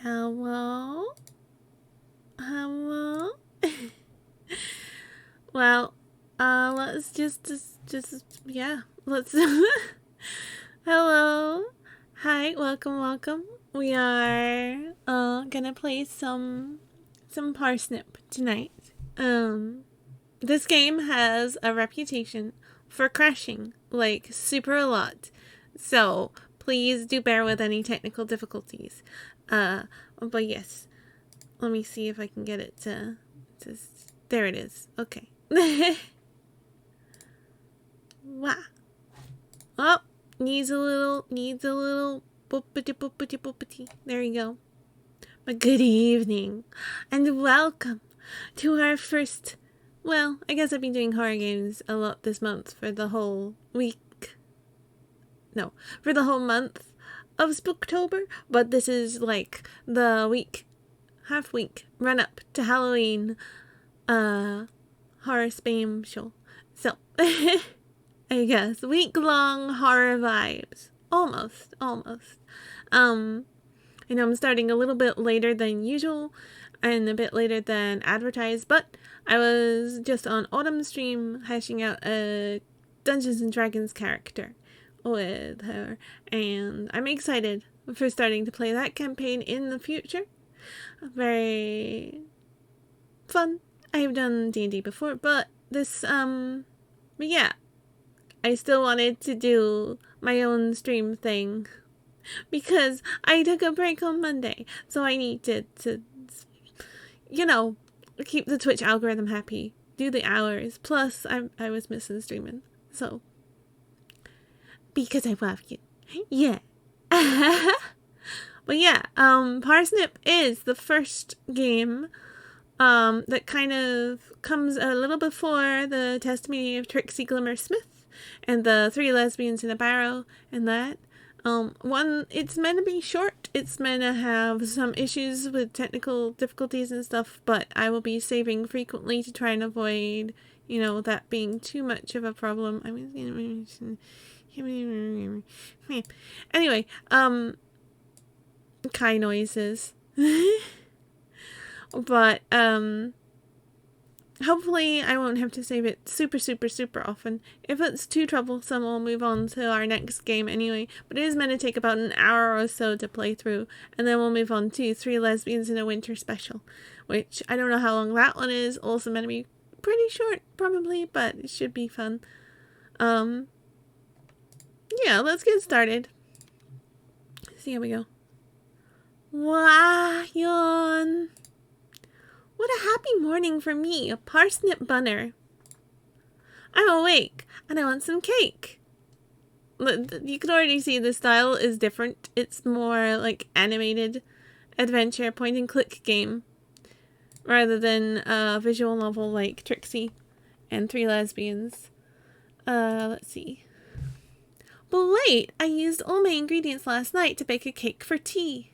Hello? Hello? Well, let's just, yeah, let's, hello. Hi, welcome. We are, gonna play some Parsnip tonight. This game has a reputation for crashing, like, super a lot. So, please do bear with any technical difficulties. But yes. Let me see if I can get it to there it is. Okay. Wow. Oh, needs a little boopity. There you go. But good evening and welcome to our first, well, I guess I've been doing horror games a lot this month for the whole week. No, for the whole month of Spooktober, but this is like the half week run up to Halloween horror spam show. So I guess week-long horror vibes. Almost. I know I'm starting a little bit later than usual and a bit later than advertised, but I was just on Autumn's stream hashing out a Dungeons and Dragons character with her, and I'm excited for starting to play that campaign in the future. Very fun. I've done D&D before, but this, but yeah, I still wanted to do my own stream thing because I took a break on Monday, so I needed to, you know, keep the Twitch algorithm happy, do the hours, plus I was missing streaming, so, because I love you, yeah. But yeah, Parsnip is the first game that kind of comes a little before the testimony of Trixie Glimmer Smith and the Three Lesbians in a Barrel and that. It's meant to be short. It's meant to have some issues with technical difficulties and stuff, but I will be saving frequently to try and avoid, that being too much of a problem. Anyway, Kai noises. But, hopefully I won't have to save it super often. If it's too troublesome, I'll move on to our next game anyway. But it is meant to take about an hour or so to play through. And then we'll move on to Three Lesbians in a Winter Special. Which, I don't know how long that one is. Also meant to be pretty short, probably. But it should be fun. Yeah, let's get started. See how we go. Wah, yawn. What a happy morning for me, a parsnip bunner. I'm awake, and I want some cake. You can already see the style is different. It's more like animated adventure point-and-click game, rather than a visual novel like Trixie and Three Lesbians. Let's see. But wait, I used all my ingredients last night to bake a cake for tea.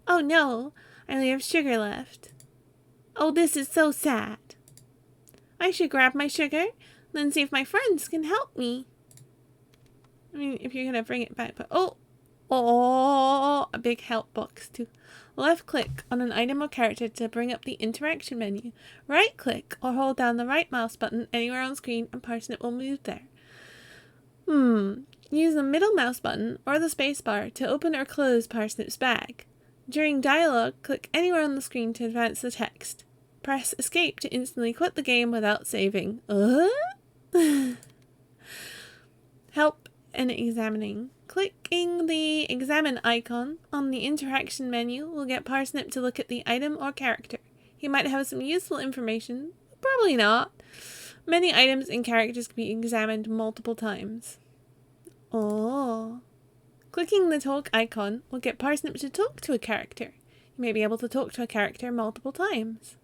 Oh no, I only have sugar left. Oh, this is so sad. I should grab my sugar, then see if my friends can help me. I mean, if you're gonna bring it back, but a big help box too. Left click on an item or character to bring up the interaction menu. Right click or hold down the right mouse button anywhere on screen and Parsnip will move there. Use the middle mouse button or the space bar to open or close Parsnip's bag. During dialogue, click anywhere on the screen to advance the text. Press escape to instantly quit the game without saving. Help and examining. Clicking the examine icon on the interaction menu will get Parsnip to look at the item or character. He might have some useful information, probably not. Many items and characters can be examined multiple times. Clicking the talk icon will get Parsnip to talk to a character. You may be able to talk to a character multiple times.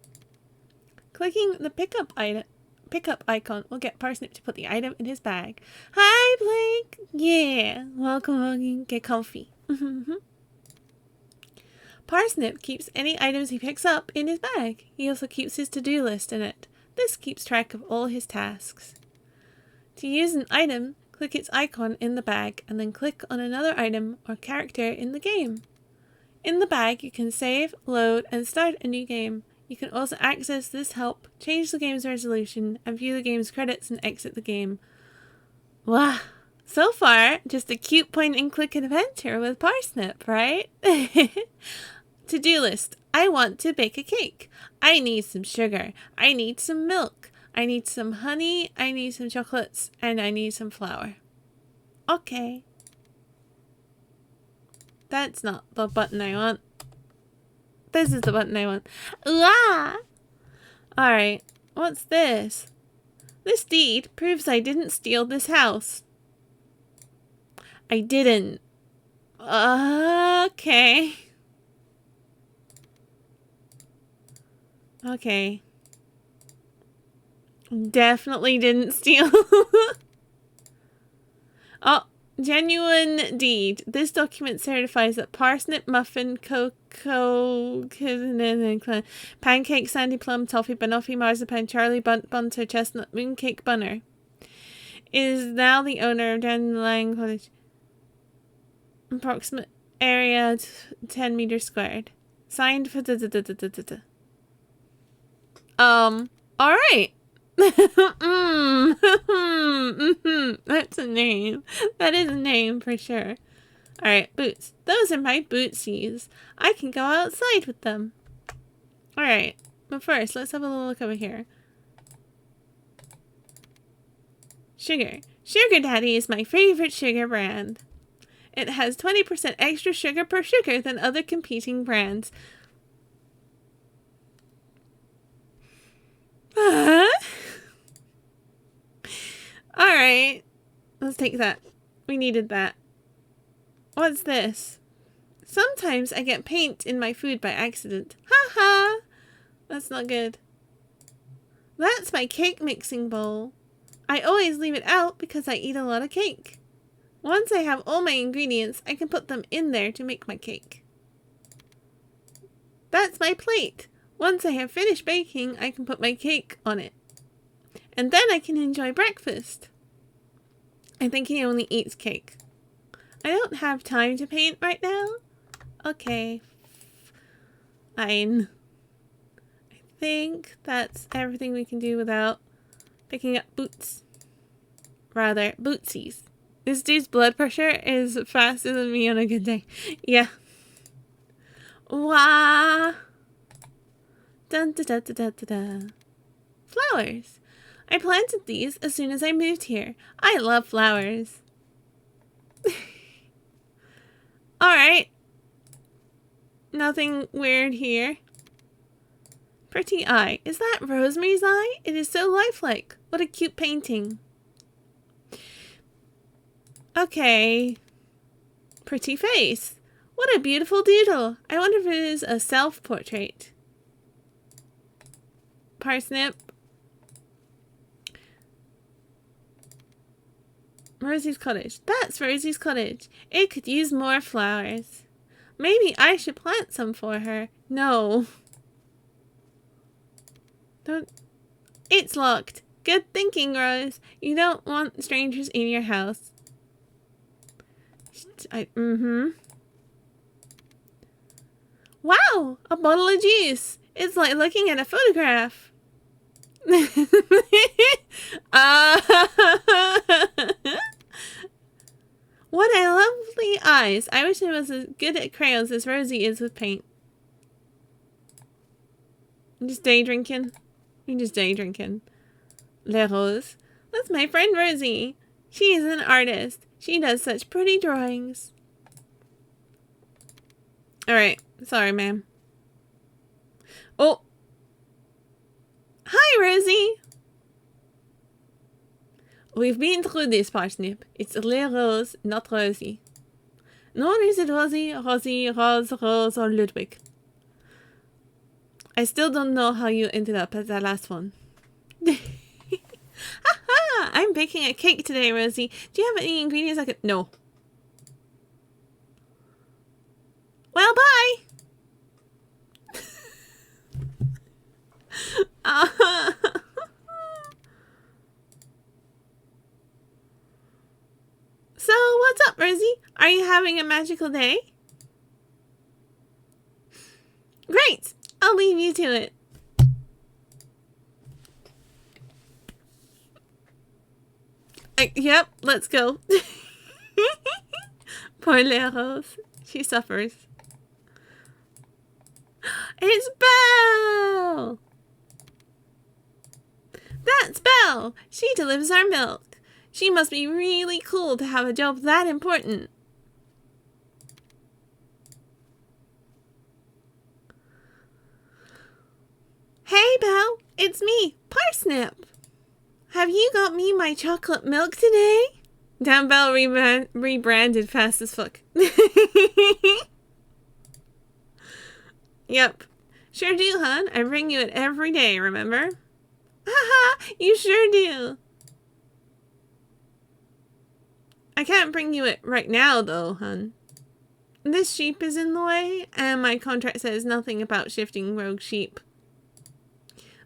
Clicking the pickup icon will get Parsnip to put the item in his bag. Hi, Blake! Yeah, welcome, get comfy. Parsnip keeps any items he picks up in his bag. He also keeps his to-do list in it. This keeps track of all his tasks. To use an item, click its icon in the bag and then click on another item or character in the game. In the bag, you can save, load, and start a new game. You can also access this help, change the game's resolution, and view the game's credits and exit the game. Wow. So far, just a cute point-and-click adventure with Parsnip, right? To-do list. I want to bake a cake. I need some sugar. I need some milk. I need some honey. I need some chocolates. And I need some flour. Okay. That's not the button I want. This is the button I want. Ah! Alright. What's this? This deed proves I didn't steal this house. I didn't. Okay. Okay. Definitely didn't steal. Oh, genuine deed. This document certifies that parsnip, muffin, cocoa, pancake, sandy plum, toffee, banoffee, marzipan, Charlie, bunter, chestnut, mooncake, bunner is now the owner of Dandelion Cottage. Approximate area 10 meters squared. Signed for alright. That's a name. That is a name for sure. Alright, boots. Those are my bootsies. I can go outside with them. Alright, but first, let's have a little look over here. Sugar. Sugar Daddy is my favorite sugar brand. It has 20% extra sugar per sugar than other competing brands. Alright. Let's take that. We needed that. What's this? Sometimes I get paint in my food by accident. Ha! That's not good. That's my cake mixing bowl. I always leave it out because I eat a lot of cake. Once I have all my ingredients, I can put them in there to make my cake. That's my plate. Once I have finished baking, I can put my cake on it. And then I can enjoy breakfast. I think he only eats cake. I don't have time to paint right now. Okay. Fine. I think that's everything we can do without picking up boots. Rather, bootsies. This dude's blood pressure is faster than me on a good day. Yeah. Wah. Dun da da da da da da. Flowers. I planted these as soon as I moved here. I love flowers. Alright. Nothing weird here. Pretty eye. Is that Rosemary's eye? It is so lifelike. What a cute painting. Okay. Pretty face. What a beautiful doodle. I wonder if it is a self-portrait. Parsnip. Rosie's cottage. That's Rosie's cottage. It could use more flowers. Maybe I should plant some for her. No. Don't. It's locked. Good thinking, Rose. You don't want strangers in your house. Wow! A bottle of juice. It's like looking at a photograph. What a lovely eyes. I wish I was as good at crayons as Rosie is with paint. I'm just day drinking. I'm just day drinking. Le Rose. That's my friend Rosie. She is an artist. She does such pretty drawings. Alright. Sorry, ma'am. Oh. Hi, Rosie. We've been through this, Parsnip. It's Le Rose, not Rosie. Nor is it Rosie, Rose, or Ludwig. I still don't know how you ended up at that last one. Haha! I'm baking a cake today, Rosie. Do you have any ingredients I could... No. Well, bye! So, what's up, Rosie? Are you having a magical day? you to it. Yep, let's go. Poor little Rose. She suffers. It's Belle! That's Belle! She delivers our milk. She must be really cool to have a job that important. Hey, Belle! It's me, Parsnip! Have you got me my chocolate milk today? Damn, Belle rebranded fast as fuck. Yep. Sure do, hon. I bring you it every day, remember? Haha, you sure do. I can't bring you it right now, though, hon. This sheep is in the way, and my contract says nothing about shifting rogue sheep.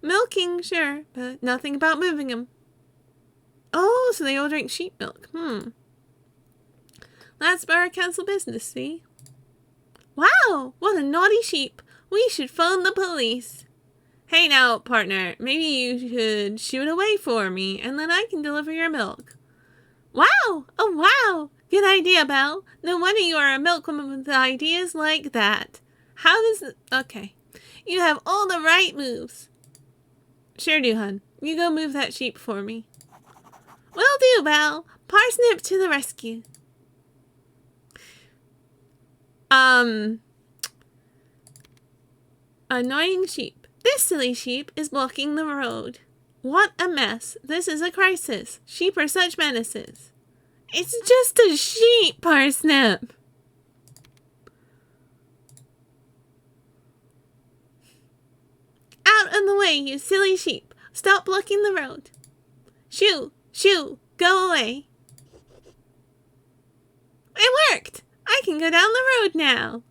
Milking, sure, but nothing about moving them. Oh, so they all drink sheep milk. That's our council business, see? Wow, what a naughty sheep. We should phone the police. Hey now, partner, maybe you should shoo it away for me, and then I can deliver your milk. Wow! Oh, wow! Good idea, Belle. No wonder you are a milkwoman with ideas like that. How does it... Okay. You have all the right moves. Sure do, hun. You go move that sheep for me. Will do, Belle. Parsnip to the rescue. Annoying sheep. This silly sheep is blocking the road. What a mess. This is a crisis. Sheep are such menaces. It's just a sheep, Parsnip. Out of the way, you silly sheep. Stop blocking the road. Shoo, shoo, go away. It worked. I can go down the road now.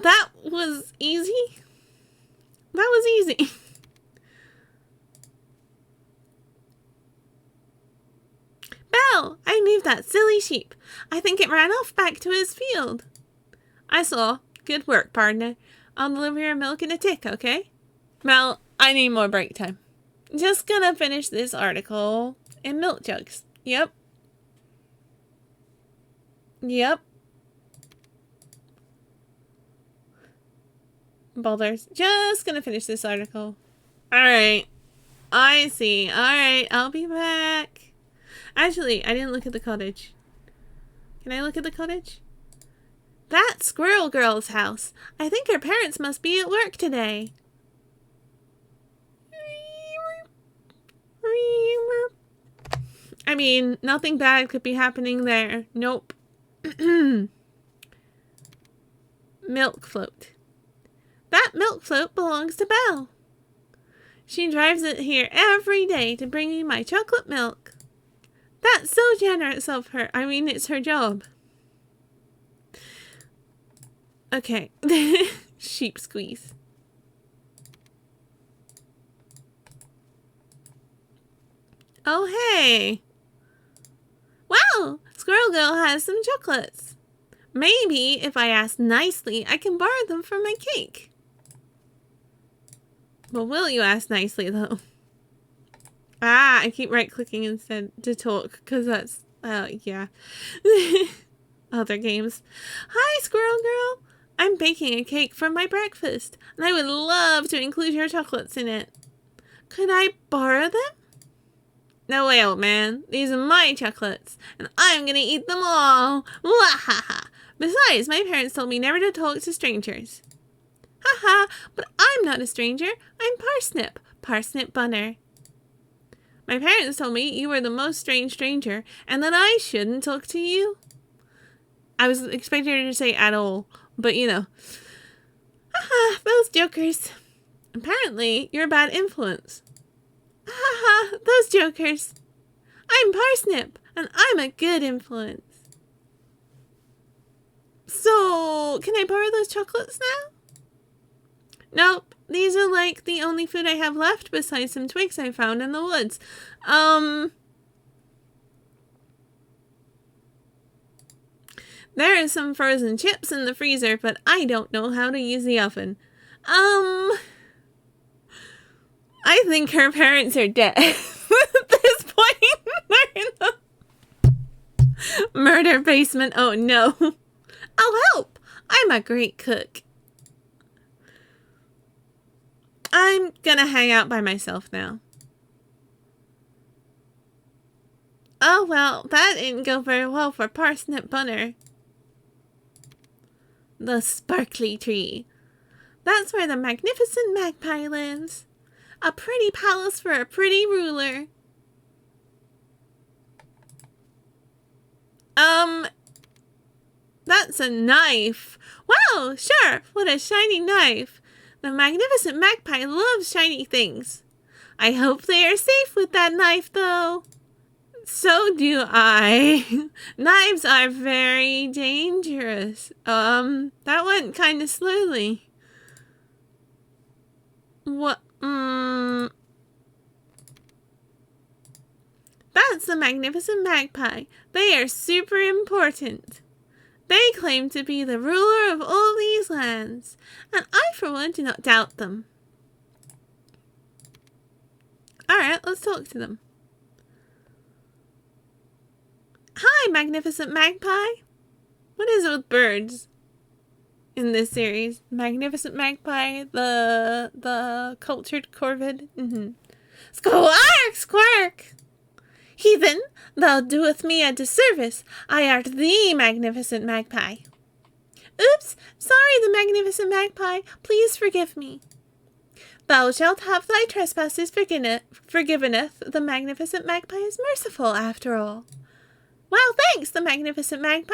That was easy. That was easy. Belle, I moved that silly sheep. I think it ran off back to his field. I saw. Good work, partner. I'll deliver your milk in a tick, okay? Well, I need more break time. Just gonna finish this article in milk jugs. Yep. Boulders. Just gonna finish this article. Alright. I see. Alright, I'll be back. Actually, I didn't look at the cottage. Can I look at the cottage? That's Squirrel Girl's house. I think her parents must be at work today. I mean, nothing bad could be happening there. Nope. Milk float. That milk float belongs to Belle. She drives it here every day to bring me my chocolate milk. That's so generous of her. I mean, it's her job. Okay. Sheep squeeze. Oh, hey. Wow, Squirrel Girl has some chocolates. Maybe if I ask nicely, I can borrow them for my cake. Well, will you ask nicely, though? Ah, I keep right-clicking instead to talk, because that's, yeah. Other games. Hi, Squirrel Girl. I'm baking a cake for my breakfast, and I would love to include your chocolates in it. Could I borrow them? No way, old man. These are my chocolates, and I'm gonna eat them all. Wahaha. Besides, my parents told me never to talk to strangers. Haha, but I'm not a stranger. I'm Parsnip, Parsnip Bunner. My parents told me you were the most strange stranger, and that I shouldn't talk to you. I was expecting her to say at all, but you know. Haha, those jokers. Apparently, you're a bad influence. Haha, those jokers. I'm Parsnip, and I'm a good influence. So, can I borrow those chocolates now? Nope, these are like the only food I have left besides some twigs I found in the woods. There are some frozen chips in the freezer, but I don't know how to use the oven. I think her parents are dead. At this point, they're in the murder basement. Oh no. I'll help. I'm a great cook. I'm gonna hang out by myself now. Oh well, that didn't go very well for Parsnip Bunner. The sparkly tree. That's where the magnificent magpie lives. A pretty palace for a pretty ruler. That's a knife. Wow, sure, what a shiny knife. The magnificent magpie loves shiny things. I hope they are safe with that knife, though. So do I. Knives are very dangerous. That went kind of slowly. What? That's the magnificent magpie. They are super important. They claim to be the ruler of all these lands, and I, for one, do not doubt them. Alright, let's talk to them. Hi, magnificent magpie. What is it with birds in this series? Magnificent magpie, the cultured corvid. Squark, squark! Heathen, thou doest me a disservice. I art the magnificent magpie. Oops, sorry, the magnificent magpie. Please forgive me. Thou shalt have thy trespasses forgiveneth. The magnificent magpie is merciful, after all. Well, thanks, the magnificent magpie.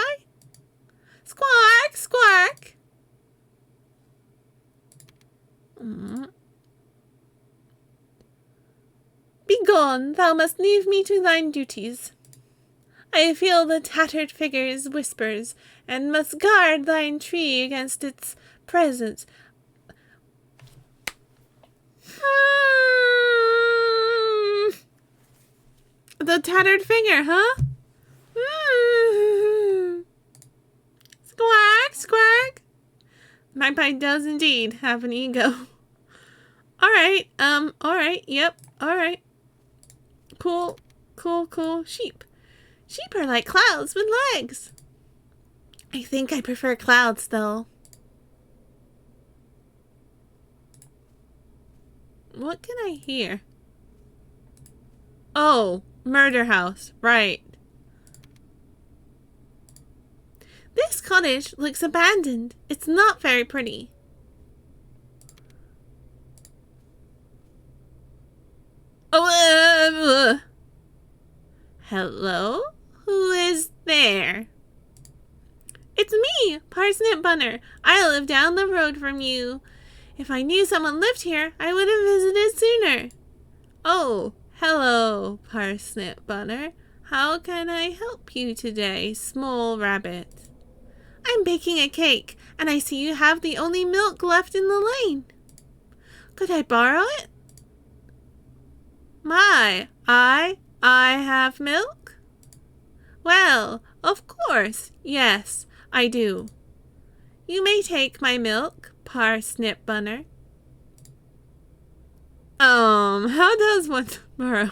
Squark, squark. Begone, thou must leave me to thine duties. I feel the tattered figure's whispers, and must guard thine tree against its presence. The tattered figure, huh? Squawk, squawk. Magpie does indeed have an ego. Alright, alright, yep, alright. Cool, cool, cool. Sheep. Sheep are like clouds with legs. I think I prefer clouds, though. What can I hear? Oh, murder house. Right. This cottage looks abandoned. It's not very pretty. Oh, hello? Who is there? It's me, Parsnip Bunner. I live down the road from you. If I knew someone lived here, I would have visited sooner. Oh, hello, Parsnip Bunner. How can I help you today, small rabbit? I'm baking a cake, and I see you have the only milk left in the lane. Could I borrow it? My, I have milk? Well, of course, yes, I do. You may take my milk, Parsnip Bunner. How does one borrow?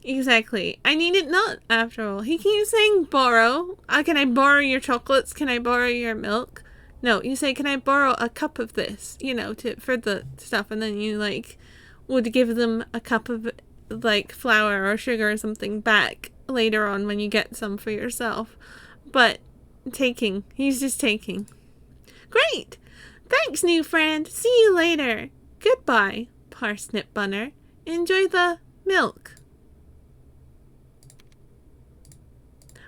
Exactly. I need it not, after all. He keeps saying borrow. Can I borrow your chocolates? Can I borrow your milk? No, you say, can I borrow a cup of this? You know, for the stuff. And then you, like, would give them a cup of, like, flour or sugar or something back later on when you get some for yourself. But taking. He's just taking. Great! Thanks, new friend. See you later. Goodbye, Parsnip Bunner. Enjoy the milk.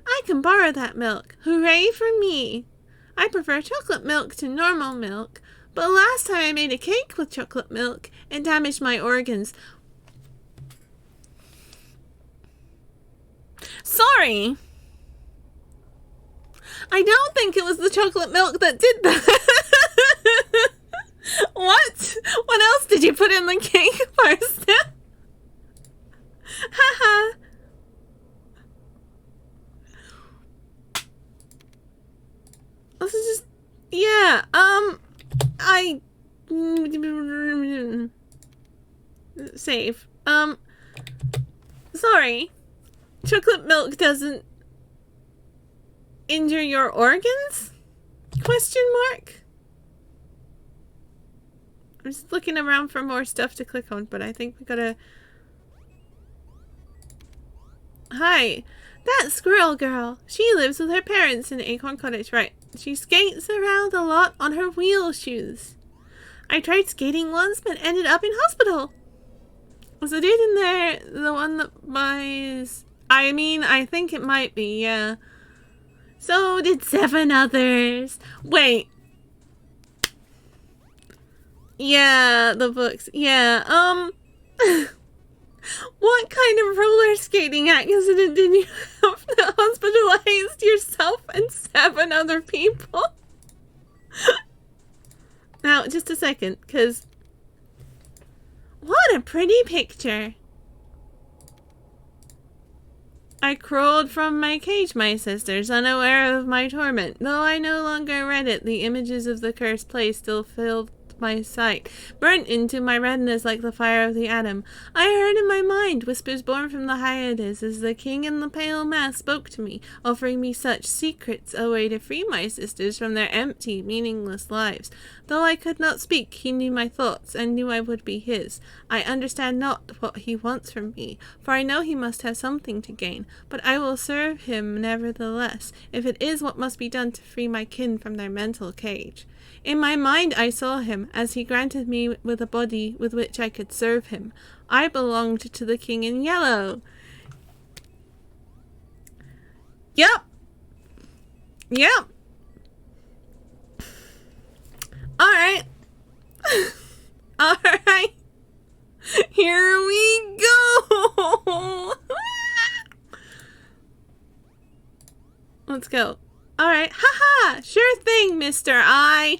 I can borrow that milk. Hooray for me! I prefer chocolate milk to normal milk, but last time I made a cake with chocolate milk, it damaged my organs. Sorry! I don't think it was the chocolate milk that did that. What? What else did you put in the cake, Parsnip? Haha. This is just, yeah, I safe. Sorry. Chocolate milk doesn't injure your organs? Question mark? I'm just looking around for more stuff to click on, but I think we gotta... Hi. That squirrel girl. She lives with her parents in Acorn Cottage, right? She skates around a lot on her wheel shoes. I tried skating once, but ended up in hospital. Was the dude in there the one that buys... I think it might be, yeah. So did 7 others. Wait. Yeah, the books. Yeah, what kind of roller skating accident did you have that hospitalized yourself and 7 other people? Now, just a second, because... What a pretty picture. I crawled from my cage, my sisters, unaware of my torment. Though I no longer read it, the images of the cursed place still filled my sight, burnt into my retinas like the fire of the atom. I heard in my mind whispers born from the hiatus as the king in the pale mask spoke to me, offering me such secrets, a way to free my sisters from their empty, meaningless lives. Though I could not speak, he knew my thoughts, and knew I would be his. I understand not what he wants from me, for I know he must have something to gain, but I will serve him nevertheless, if it is what must be done to free my kin from their mental cage. In my mind I saw him, as he granted me with a body with which I could serve him. I belonged to the king in yellow. Yep. Alright. Alright. Here we go. Let's go. Alright. Haha. Sure thing, Mr. I.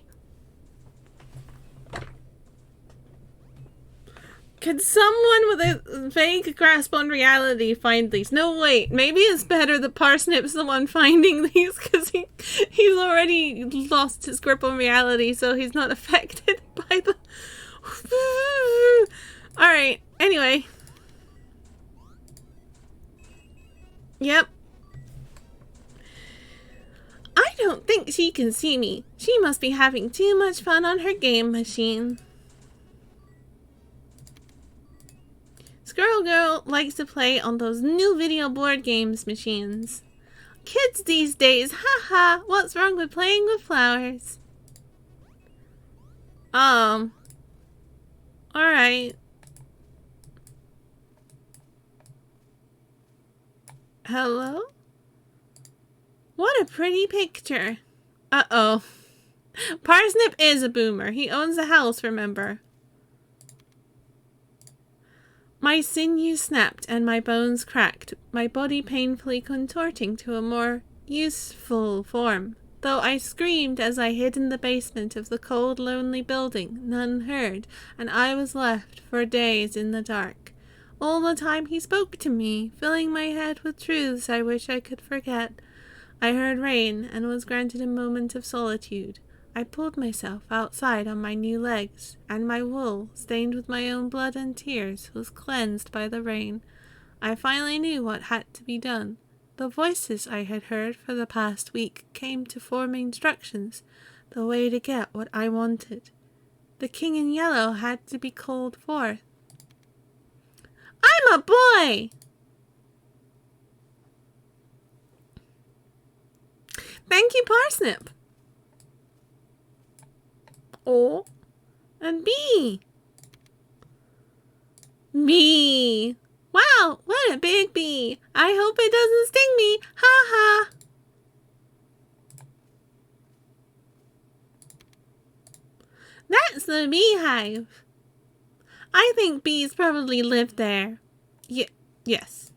Could someone with a vague grasp on reality find these? No, wait. Maybe it's better that Parsnip's the one finding these, because he's already lost his grip on reality, so he's not affected by the... Alright. Anyway. Yep. I don't think she can see me. She must be having too much fun on her game machine. Squirrel Girl likes to play on those new video board games machines. Kids these days, haha, what's wrong with playing with flowers? Alright. Hello? What a pretty picture. Uh-oh. Parsnip is a boomer. He owns a house, remember? My sinews snapped and my bones cracked, my body painfully contorting to a more useful form. Though I screamed as I hid in the basement of the cold, lonely building, none heard, and I was left for days in the dark. All the time he spoke to me, filling my head with truths I wish I could forget. I heard rain and was granted a moment of solitude. I pulled myself outside on my new legs, and my wool, stained with my own blood and tears, was cleansed by the rain. I finally knew what had to be done. The voices I had heard for the past week came to form instructions, the way to get what I wanted. The king in yellow had to be called forth. I'm a boy! Thank you, Parsnip. O and B. Bee. Wow, what a big bee. I hope it doesn't sting me. Ha ha. That's the beehive. I think bees probably live there. Yes.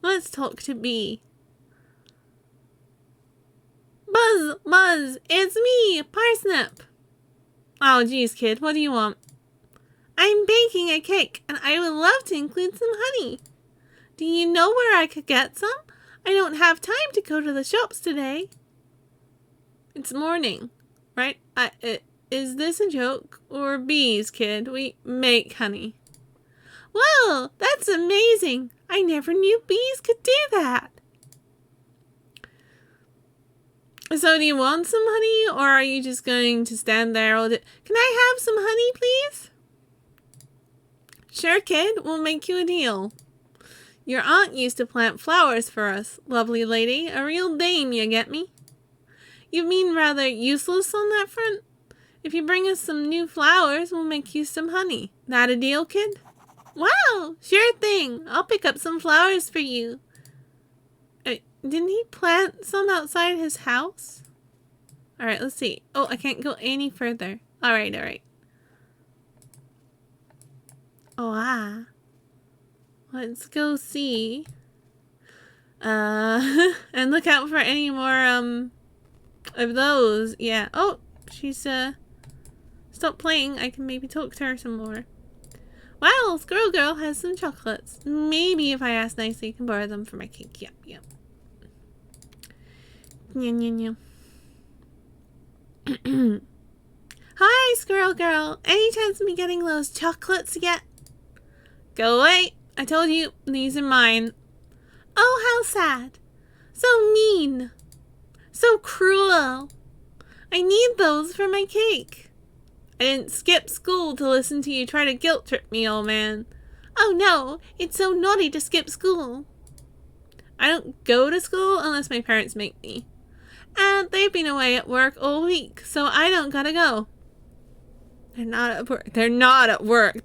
Let's talk to Bee. Buzz, Buzz, it's me, Parsnip. Oh, geez, kid, what do you want? I'm baking a cake, and I would love to include some honey. Do you know where I could get some? I don't have time to go to the shops today. It's morning, right? is this a joke? Or bees, kid? We make honey. Whoa, that's amazing. I never knew bees could do that. So do you want some honey, or are you just going to stand there all day? Can I have some honey, please? Sure, kid. We'll make you a deal. Your aunt used to plant flowers for us, lovely lady. A real dame, you get me? You mean rather useless on that front? If you bring us some new flowers, we'll make you some honey. That a deal, kid? Wow, sure thing. I'll pick up some flowers for you. Didn't he plant some outside his house? Alright, let's see. Oh, I can't go any further. Alright. Oh, let's go see. And look out for any more, of those. Yeah. Oh, she's, stopped playing. I can maybe talk to her some more. Wow, Squirrel Girl has some chocolates. Maybe if I ask nicely, you can borrow them for my cake. Yep. Nya. Hi, Squirrel Girl. Any chance of me getting those chocolates yet? Go away. I told you, these are mine. Oh, how sad. So mean. So cruel. I need those for my cake. I didn't skip school to listen to you try to guilt trip me, old man. Oh no, it's so naughty to skip school. I don't go to school unless my parents make me. And they've been away at work all week, so I don't gotta go. They're not at work.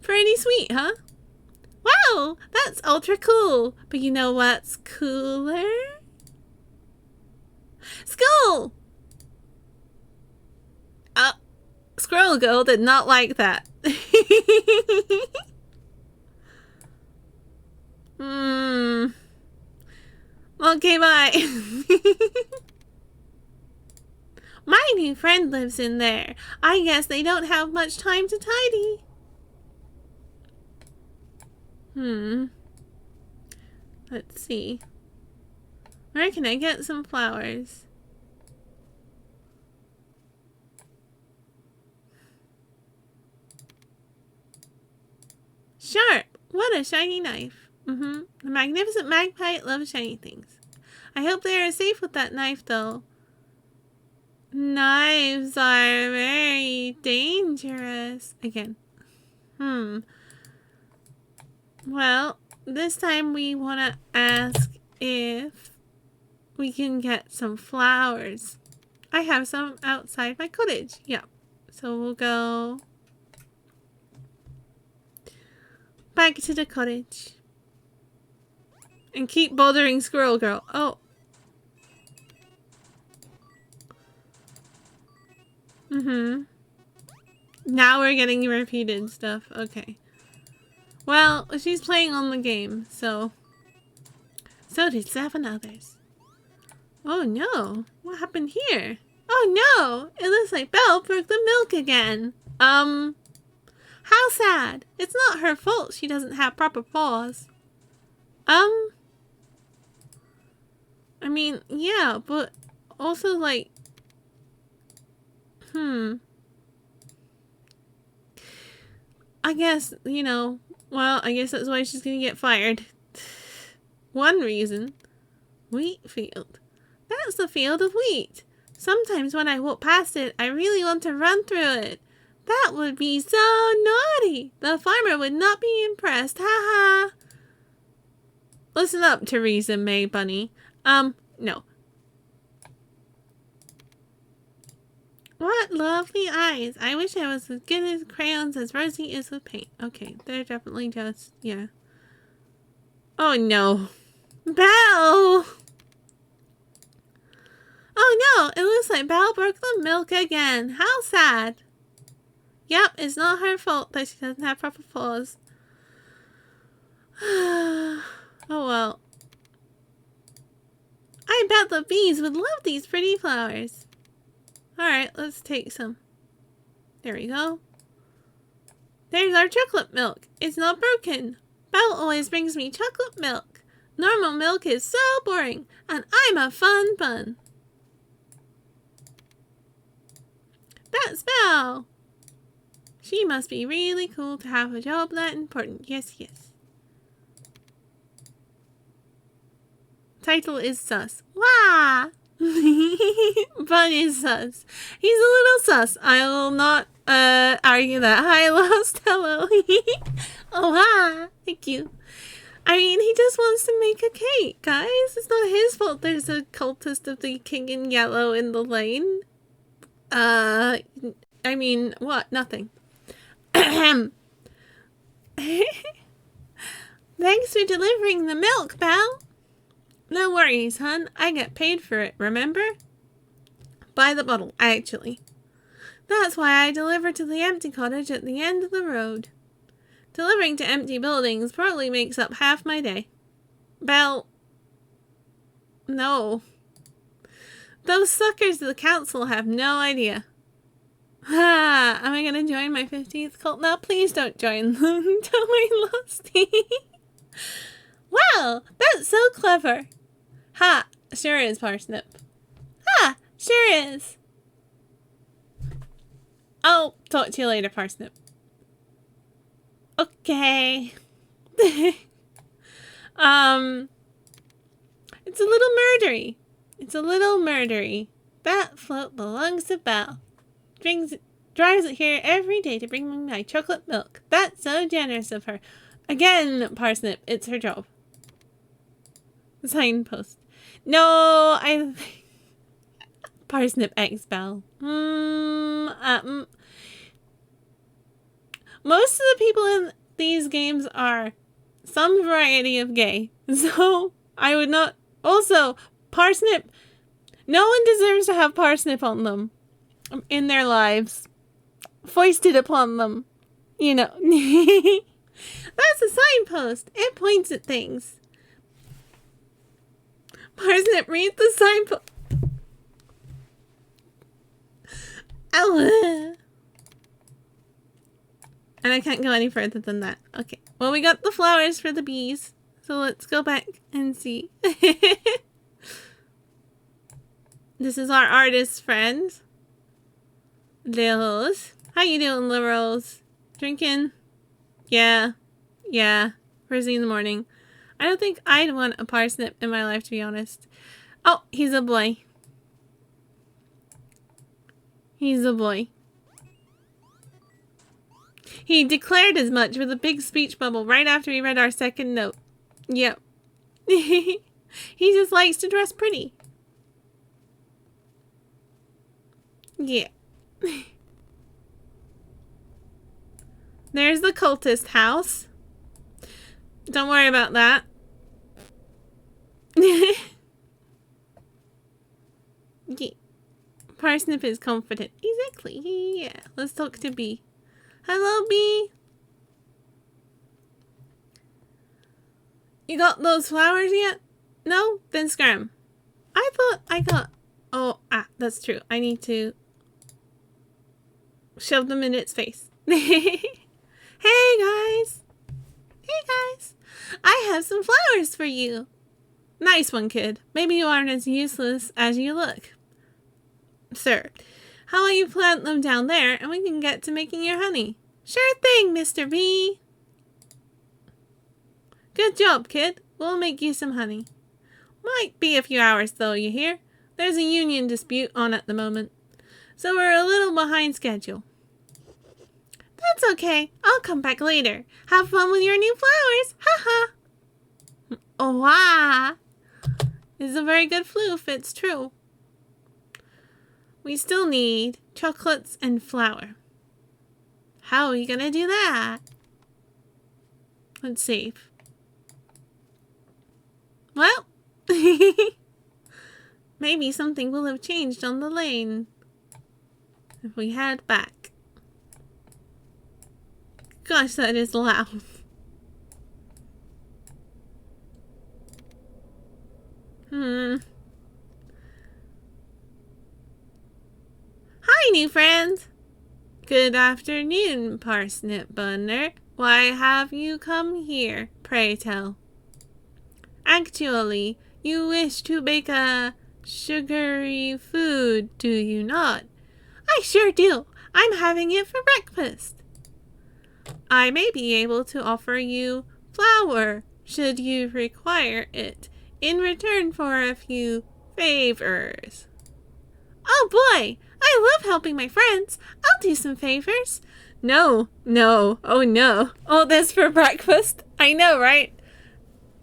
Pretty sweet, huh? Wow, that's ultra cool. But you know what's cooler? School! Squirrel Girl did not like that. Okay, bye. My new friend lives in there. I guess they don't have much time to tidy. Let's see. Where can I get some flowers? Sharp! What a shiny knife. The magnificent magpie loves shiny things. I hope they are safe with that knife, though. Knives are very dangerous. Again. Well, this time we want to ask if we can get some flowers. I have some outside my cottage. Yeah. So we'll go back to the cottage. And keep bothering Squirrel Girl. Oh. Now we're getting repeated stuff. Okay. Well, she's playing on the game, so did 7 others. Oh no. What happened here? Oh no! It looks like Belle broke the milk again. How sad. It's not her fault she doesn't have proper paws. I mean, yeah, but also, like, I guess, you know, well, I guess that's why she's gonna get fired. One reason. Wheat field. That's the field of wheat. Sometimes when I walk past it, I really want to run through it. That would be so naughty. The farmer would not be impressed. Ha ha. Listen up, Theresa May Bunny. No. What lovely eyes. I wish I was as good at crayons as Rosie is with paint. Okay, they're definitely just, yeah. Oh no. Belle! Oh no, it looks like Belle broke the milk again. How sad. Yep, it's not her fault that she doesn't have proper paws. Oh well. I bet the bees would love these pretty flowers. Alright, let's take some. There we go. There's our chocolate milk. It's not broken. Belle always brings me chocolate milk. Normal milk is so boring, and I'm a fun bun. that spell? She must be really cool to have a job that important. Yes, yes. Title is sus. Wah! Bun is sus. He's a little sus. I will not argue that. Hi, Lost. Hello. Oh, hi. Thank you. I mean, he just wants to make a cake, guys. It's not his fault there's a cultist of the king in yellow in the lane. I mean, what? Nothing. Thanks for delivering the milk, Belle. No worries, hun. I get paid for it, remember? By the bottle, actually. That's why I deliver to the empty cottage at the end of the road. Delivering to empty buildings probably makes up half my day. Belle. No. Those suckers of the council have no idea. Ha! Am I gonna join my 15th cult now? Please don't join them. Totally lost. Wow! That's so clever. Ha! Sure is, Parsnip. Ha! Sure is. I'll talk to you later, Parsnip. Okay. It's a little murdery. It's a little murdery. That float belongs to Belle. Drives it here every day to bring me my chocolate milk. That's so generous of her. Again, Parsnip, it's her job. Signpost. No, Parsnip X Belle. Most of the people in these games are some variety of gay. So, I would not... Also, Parsnip... No one deserves to have Parsnip on them. In their lives. Foisted upon them. You know. That's a signpost. It points at things. Parsnip, read the signpost. Ow. And I can't go any further than that. Okay. Well, we got the flowers for the bees. So let's go back and see. This is our artist friend. Lils. How you doing, liberals? Drinking? Yeah. Yeah. First thing in the morning. I don't think I'd want a parsnip in my life, to be honest. Oh, he's a boy. He's a boy. He declared as much with a big speech bubble right after he read our second note. Yep. He just likes to dress pretty. Yeah. There's the cultist house. Don't worry about that. Yeah. Parsnip is confident. Exactly. Yeah. Let's talk to Bee. Hello, Bee. You got those flowers yet? No? Then scram. I thought I got... Oh, that's true. I need to shove them in its face. Hey, guys. Hey, guys. I have some flowers for you. Nice one, kid. Maybe you aren't as useless as you look. Sir, how about you plant them down there and we can get to making your honey? Sure thing, Mr. Bee. Good job, kid. We'll make you some honey. Might be a few hours, though, you hear? There's a union dispute on at the moment, so we're a little behind schedule. That's okay. I'll come back later. Have fun with your new flowers. Ha ha. Oh, wow. This is a very good floof, it's true. We still need chocolates and flour. How are you gonna do that? Let's save. Well, maybe something will have changed on the lane if we head back. Gosh, that is loud. Hi, new friends. Good afternoon, Parsnip Bunner. Why have you come here, pray tell? Actually, you wish to bake a sugary food, do you not? I sure do. I'm having it for breakfast. I may be able to offer you flour, should you require it, in return for a few favors. Oh boy, I love helping my friends. I'll do some favors. No, oh no. All this for breakfast? I know, right?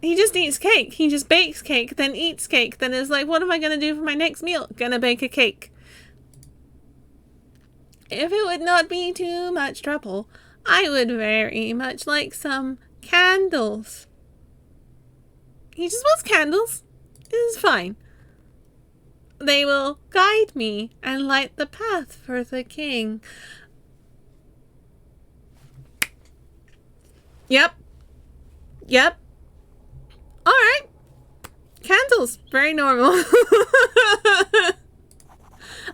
He just eats cake. He just bakes cake, then eats cake, then is like, what am I going to do for my next meal? Gonna bake a cake. If it would not be too much trouble, I would very much like some candles. He just wants candles. It is fine. They will guide me and light the path for the king. Yep. Alright. Candles. Very normal.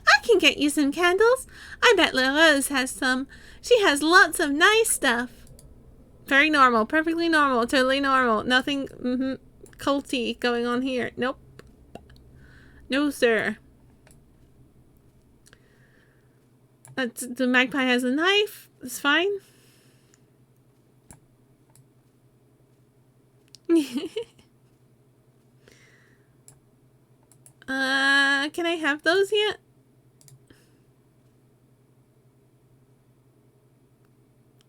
I can get you some candles. I bet La Rose has some. She has lots of nice stuff. Very normal. Perfectly normal. Totally normal. Nothing culty going on here. Nope. No, sir. The magpie has a knife. It's fine. Can I have those yet?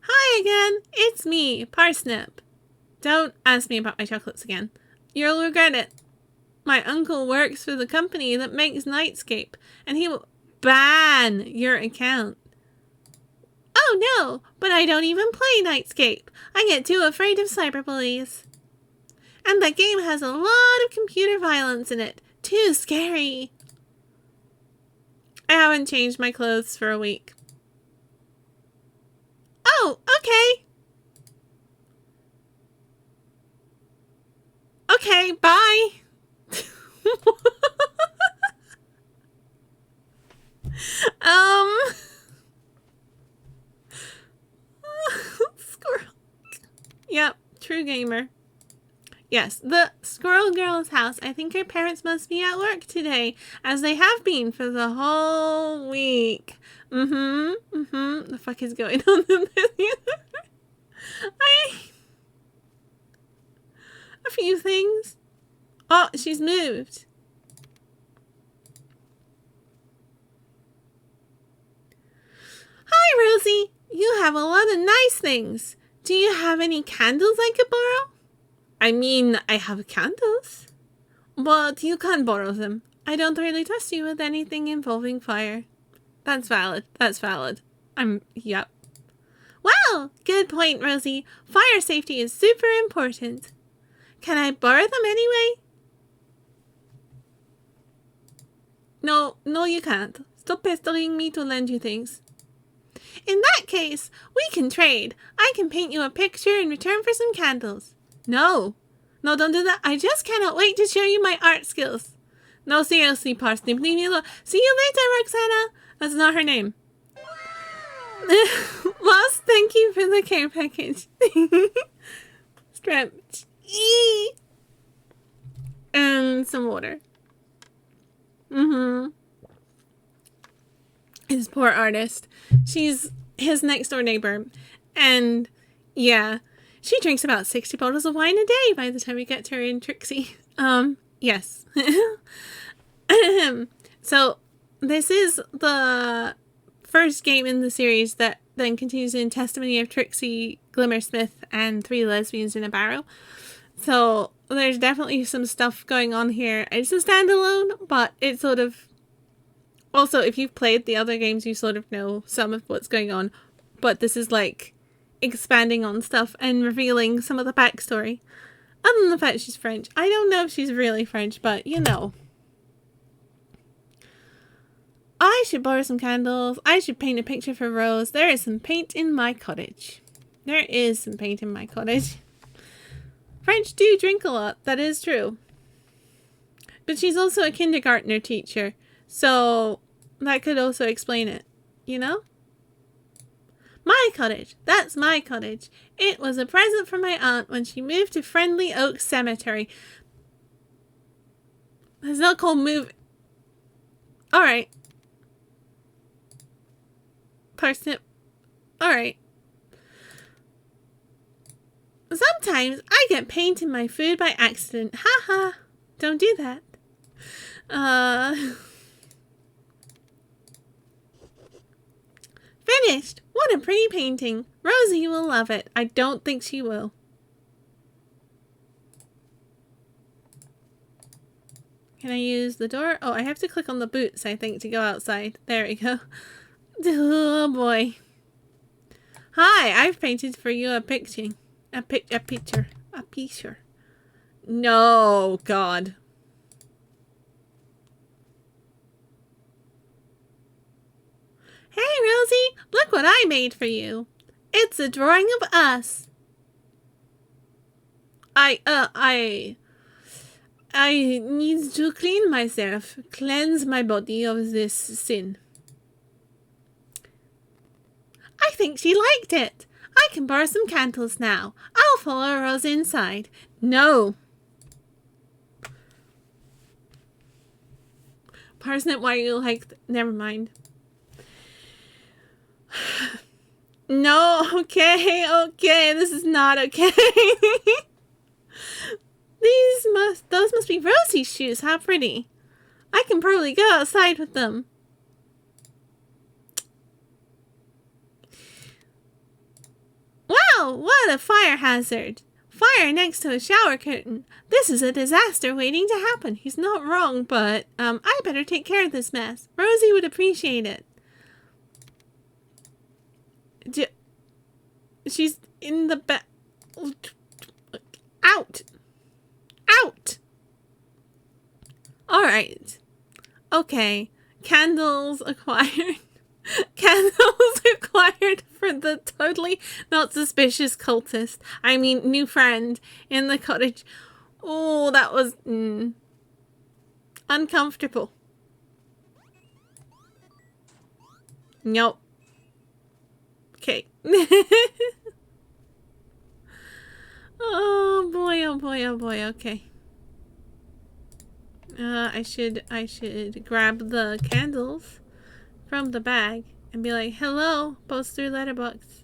Hi again. It's me, Parsnip. Don't ask me about my chocolates again. You'll regret it. My uncle works for the company that makes Nightscape, and he will ban your account. Oh no, but I don't even play Nightscape. I get too afraid of cyberbullies. And that game has a lot of computer violence in it. Too scary. I haven't changed my clothes for a week. Oh, okay. Okay, bye. Squirrel. Yep, true gamer. Yes, the squirrel girl's house. I think her parents must be at work today, as they have been for the whole week. The fuck is going on in this? A few things. Oh, she's moved. Hi, Rosie. You have a lot of nice things. Do you have any candles I could borrow? I mean, I have candles. But you can't borrow them. I don't really trust you with anything involving fire. That's valid. Yep. Well, good point, Rosie. Fire safety is super important. Can I borrow them anyway? No, you can't. Stop pestering me to lend you things. In that case, we can trade. I can paint you a picture in return for some candles. No, don't do that. I just cannot wait to show you my art skills. No, seriously, Parsnip, leave me alone. See you later, Roxana. That's not her name. Lost, thank you for the care package. Stretch. And some water. His poor artist. She's his next door neighbor. And yeah, she drinks about 60 bottles of wine a day by the time we get to her in Trixie. Yes. So this is the first game in the series that then continues in Testimony of Trixie, Glimmersmith, and Three Lesbians in a Barrel. So there's definitely some stuff going on here. It's a standalone, but it's sort of... Also, if you've played the other games, you sort of know some of what's going on. But this is like expanding on stuff and revealing some of the backstory. Other than the fact she's French. I don't know if she's really French, but you know. I should borrow some candles. I should paint a picture for Rose. There is some paint in my cottage. French do drink a lot. That is true. But she's also a kindergartner teacher. So that could also explain it. You know? My cottage. That's my cottage. It was a present from my aunt when she moved to Friendly Oak Cemetery. It's not called move. Alright. Parsnip. Alright. Sometimes I get paint in my food by accident. Haha. Don't do that. Finished! What a pretty painting. Rosie will love it. I don't think she will. Can I use the door? Oh, I have to click on the boots, I think, to go outside. There we go. Oh, boy. Hi, I've painted for you a picture. A picture. No, God. Hey, Rosie, look what I made for you. It's a drawing of us. I need to clean myself, cleanse my body of this sin. I think she liked it. I can borrow some candles now. I'll follow Rosie inside. No. Parsnip, why are you like... Never mind. No, okay, this is not okay. Those must be Rosie's shoes. How pretty. I can probably go outside with them. Wow, what a fire hazard. Fire next to a shower curtain. This is a disaster waiting to happen. He's not wrong, but I better take care of this mess. Rosie would appreciate it. She's in the back. Out. Alright. Okay. Candles acquired. Candles acquired for the totally not suspicious cultist. I mean, new friend in the cottage. Oh, that was uncomfortable. Nope. Okay. Oh boy, okay. I should grab the candles from the bag and be like, hello, post through letterbox.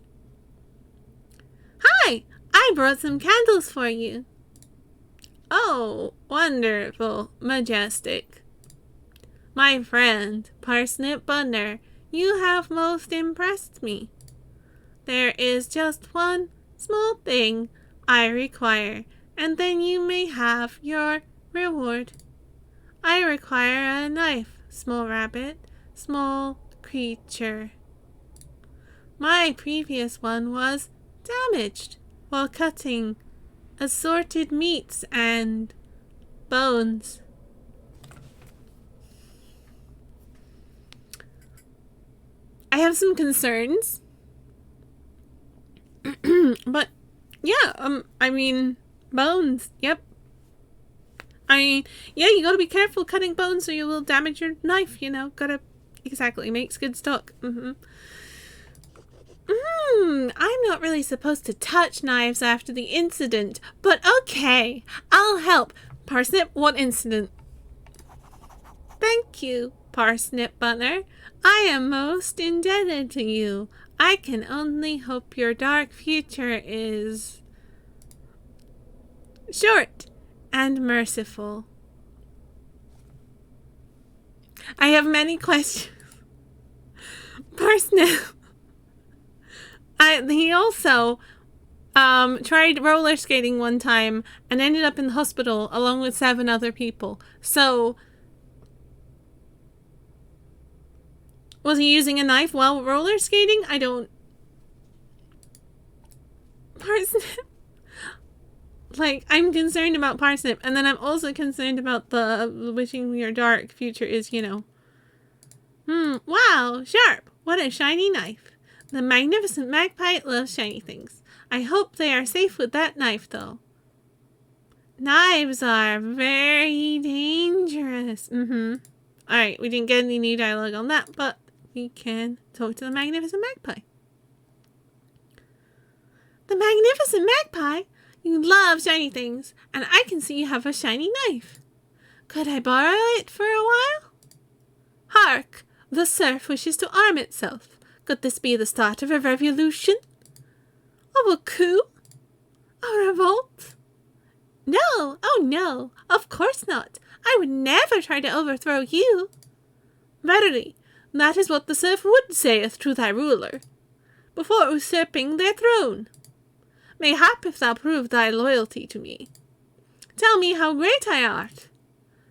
Hi, I brought some candles for you. Oh, wonderful, majestic. My friend, Parsnip Bunner, you have most impressed me. There is just one small thing I require, and then you may have your reward. I require a knife, small rabbit, small creature. My previous one was damaged while cutting assorted meats and bones. I have some concerns. But yeah, I mean, bones, yep. I mean, yeah, you gotta be careful cutting bones or you will damage your knife, you know, exactly, makes good stock. I'm not really supposed to touch knives after the incident, but okay, I'll help. Parsnip, what incident? Thank you, Parsnip Bunner. I am most indebted to you. I can only hope your dark future is short and merciful. I have many questions. Parsnip. He also tried roller skating one time and ended up in the hospital along with 7 other people. So, was he using a knife while roller skating? I don't... Parsnip. Like, I'm concerned about Parsnip, and then I'm also concerned about the wishing your dark future is, you know. Wow, sharp. What a shiny knife. The magnificent magpie loves shiny things. I hope they are safe with that knife, though. Knives are very dangerous. Alright, we didn't get any new dialogue on that, but we can talk to the magnificent magpie. The magnificent magpie? You love shiny things, and I can see you have a shiny knife. Could I borrow it for a while? Hark! The surf wishes to arm itself. Could this be the start of a revolution? Of a coup? A revolt? No, oh no, of course not. I would never try to overthrow you. Verily, that is what the serf would saith to thy ruler, before usurping their throne. Mayhap if thou prove thy loyalty to me. Tell me how great I art.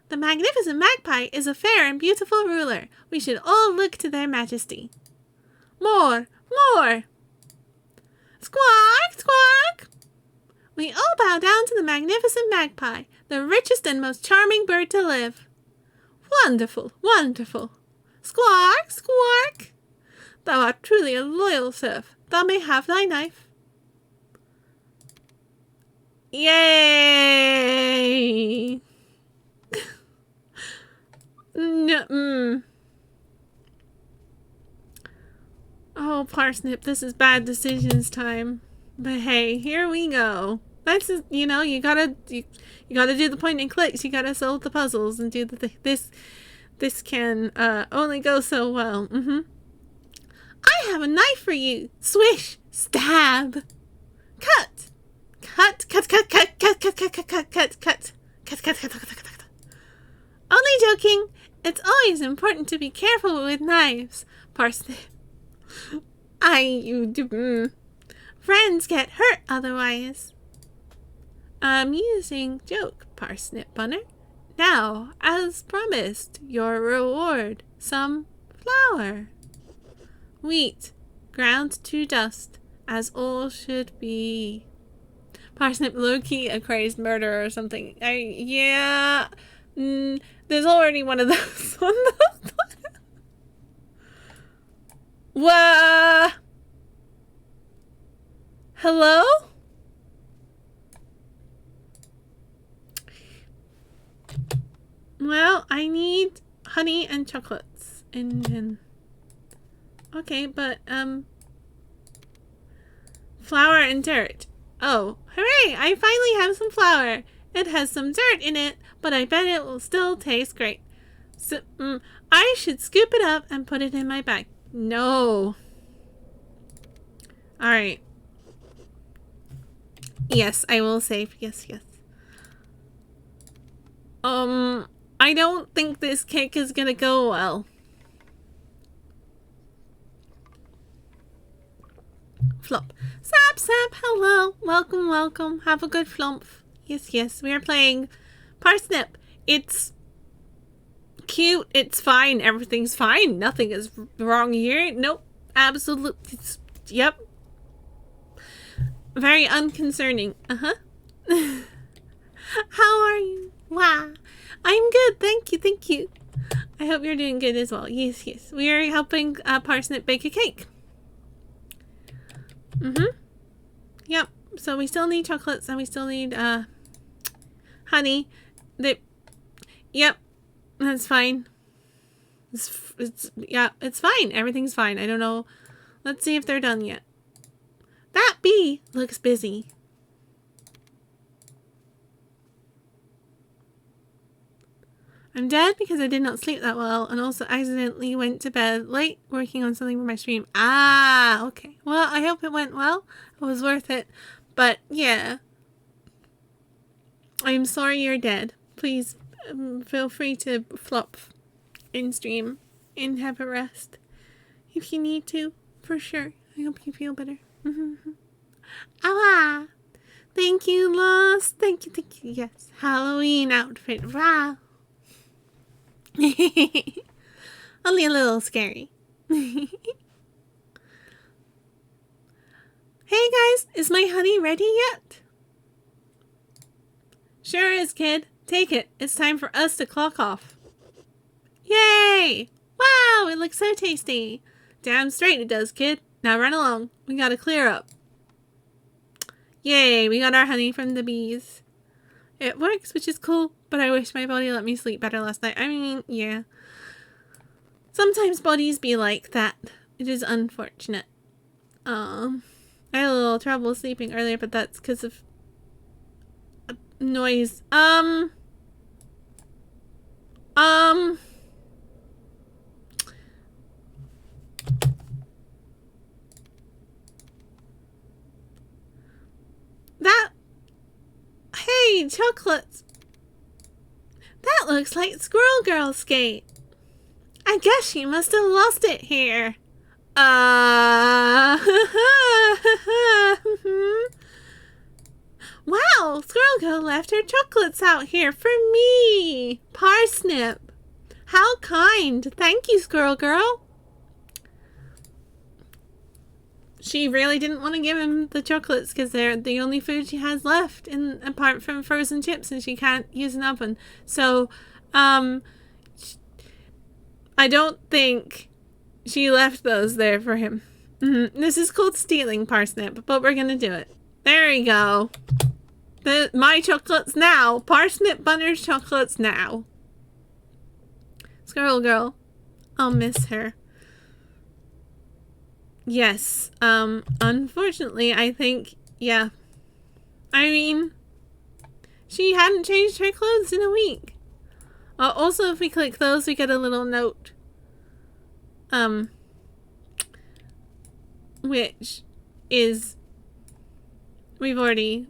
The magnificent magpie is a fair and beautiful ruler. We should all look to their majesty. More, more. Squawk, squawk. We all bow down to the magnificent magpie, the richest and most charming bird to live. Wonderful, wonderful. Squawk, squawk. Thou art truly a loyal serf. Thou may have thy knife. Yay! No, Oh, Parsnip, this is bad decisions time. But hey, here we go. That's just, you gotta do the point and clicks. You gotta solve the puzzles and do this can only go so well. I have a knife for you. Swish, stab, cut, cut, cut, cut, cut, cut, cut, cut, cut, cut, cut, cut, cut, cut, cut, cut. Only joking. It's always important to be careful with knives, Parsnip. Friends get hurt otherwise. Amusing joke, Parsnip Bunner. Now, as promised, your reward, some flour. Wheat, ground to dust, as all should be. Parsnip low-key a crazed murderer or something. There's already one of those on the What? Hello? Well, I need honey and chocolates. And okay, but flour and dirt. Oh, hooray! I finally have some flour. It has some dirt in it, but I bet it will still taste great. So, I should scoop it up and put it in my bag. No. Alright. Yes, I will save. Yes, yes. I don't think this cake is gonna go well. Flop. Sap, sap, hello. Welcome, welcome. Have a good flump. Yes, yes. We are playing Parsnip. It's cute. It's fine. Everything's fine. Nothing is wrong here. Nope. Absolutely. Yep. Very unconcerning. How are you? Wow. I'm good. Thank you. Thank you. I hope you're doing good as well. Yes, yes. We are helping Parsnip bake a cake. Yep. So we still need chocolates and we still need honey. Yep. That's fine. It's fine. Everything's fine. I don't know. Let's see if they're done yet. That bee looks busy. I'm dead because I did not sleep that well and also accidentally went to bed late working on something for my stream. Ah, okay. Well, I hope it went well. It was worth it. But yeah. I'm sorry you're dead. Please feel free to flop in stream and have a rest if you need to, for sure. I hope you feel better. Ah, thank you, Lost. Thank you, thank you. Yes, Halloween outfit. Wow. Only a little scary. Hey guys, is my honey ready yet? Sure is, kid. Take it. It's time for us to clock off. Yay! Wow, it looks so tasty. Damn straight it does, kid. Now run along. We gotta clear up. Yay, we got our honey from the bees. It works, which is cool, but I wish my body let me sleep better last night. I mean, yeah. Sometimes bodies be like that. It is unfortunate. I had a little trouble sleeping earlier, but that's because of noise. Yay, chocolates! That looks like Squirrel Girl's skate. I guess she must have lost it here. Wow, Squirrel Girl left her chocolates out here for me. Parsnip. How kind. Thank you, Squirrel Girl. She really didn't want to give him the chocolates because they're the only food she has left, apart from frozen chips, and she can't use an oven. So, I don't think she left those there for him. This is called stealing, Parsnip, but we're going to do it. There we go. My chocolates now. Parsnip Bunner's chocolates now. Squirrel Girl. I'll miss her. Yes. Unfortunately, I think, yeah. I mean, she hadn't changed her clothes in a week. Also, if we click those, we get a little note. Which is, we've already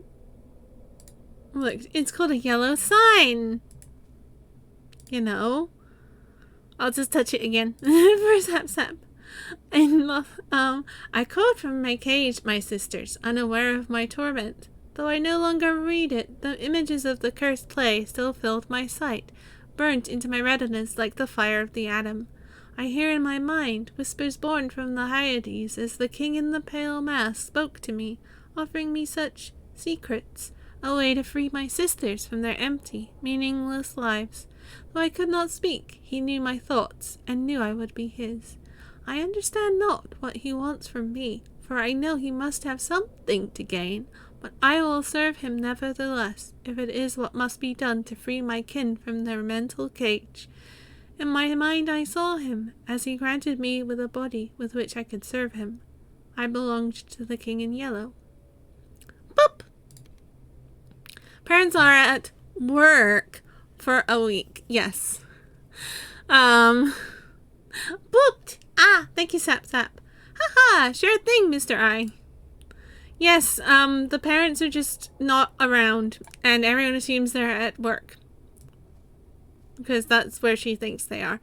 looked. It's called a yellow sign. You know. I'll just touch it again. For Sap Sap. I called from my cage, my sisters, unaware of my torment. Though I no longer read it, the images of the cursed play still filled my sight, burnt into my retinas like the fire of the atom. I hear in my mind whispers born from the Hyades as the king in the pale mask spoke to me, offering me such secrets, a way to free my sisters from their empty, meaningless lives. Though I could not speak, he knew my thoughts, and knew I would be his. I understand not what he wants from me, for I know he must have something to gain, but I will serve him nevertheless, if it is what must be done to free my kin from their mental cage. In my mind I saw him, as he granted me with a body with which I could serve him. I belonged to the king in yellow. Boop! Parents are at work for a week. Yes. Booped! Ah, thank you, Sap Sap. Haha, sure thing, Mr. I. Yes, the parents are just not around, and everyone assumes they're at work. Because that's where she thinks they are.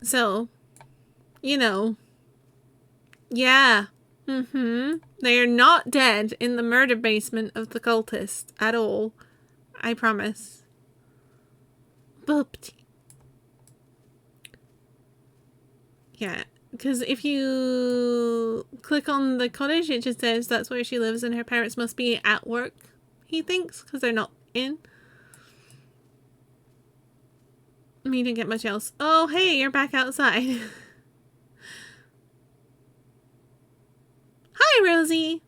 So, you know. Yeah. They are not dead in the murder basement of the cultist at all. I promise. Booped. Yeah, because if you click on the cottage, it just says that's where she lives and her parents must be at work, he thinks, because they're not in. I mean, you didn't get much else. Oh, hey, you're back outside. Hi, Rosie.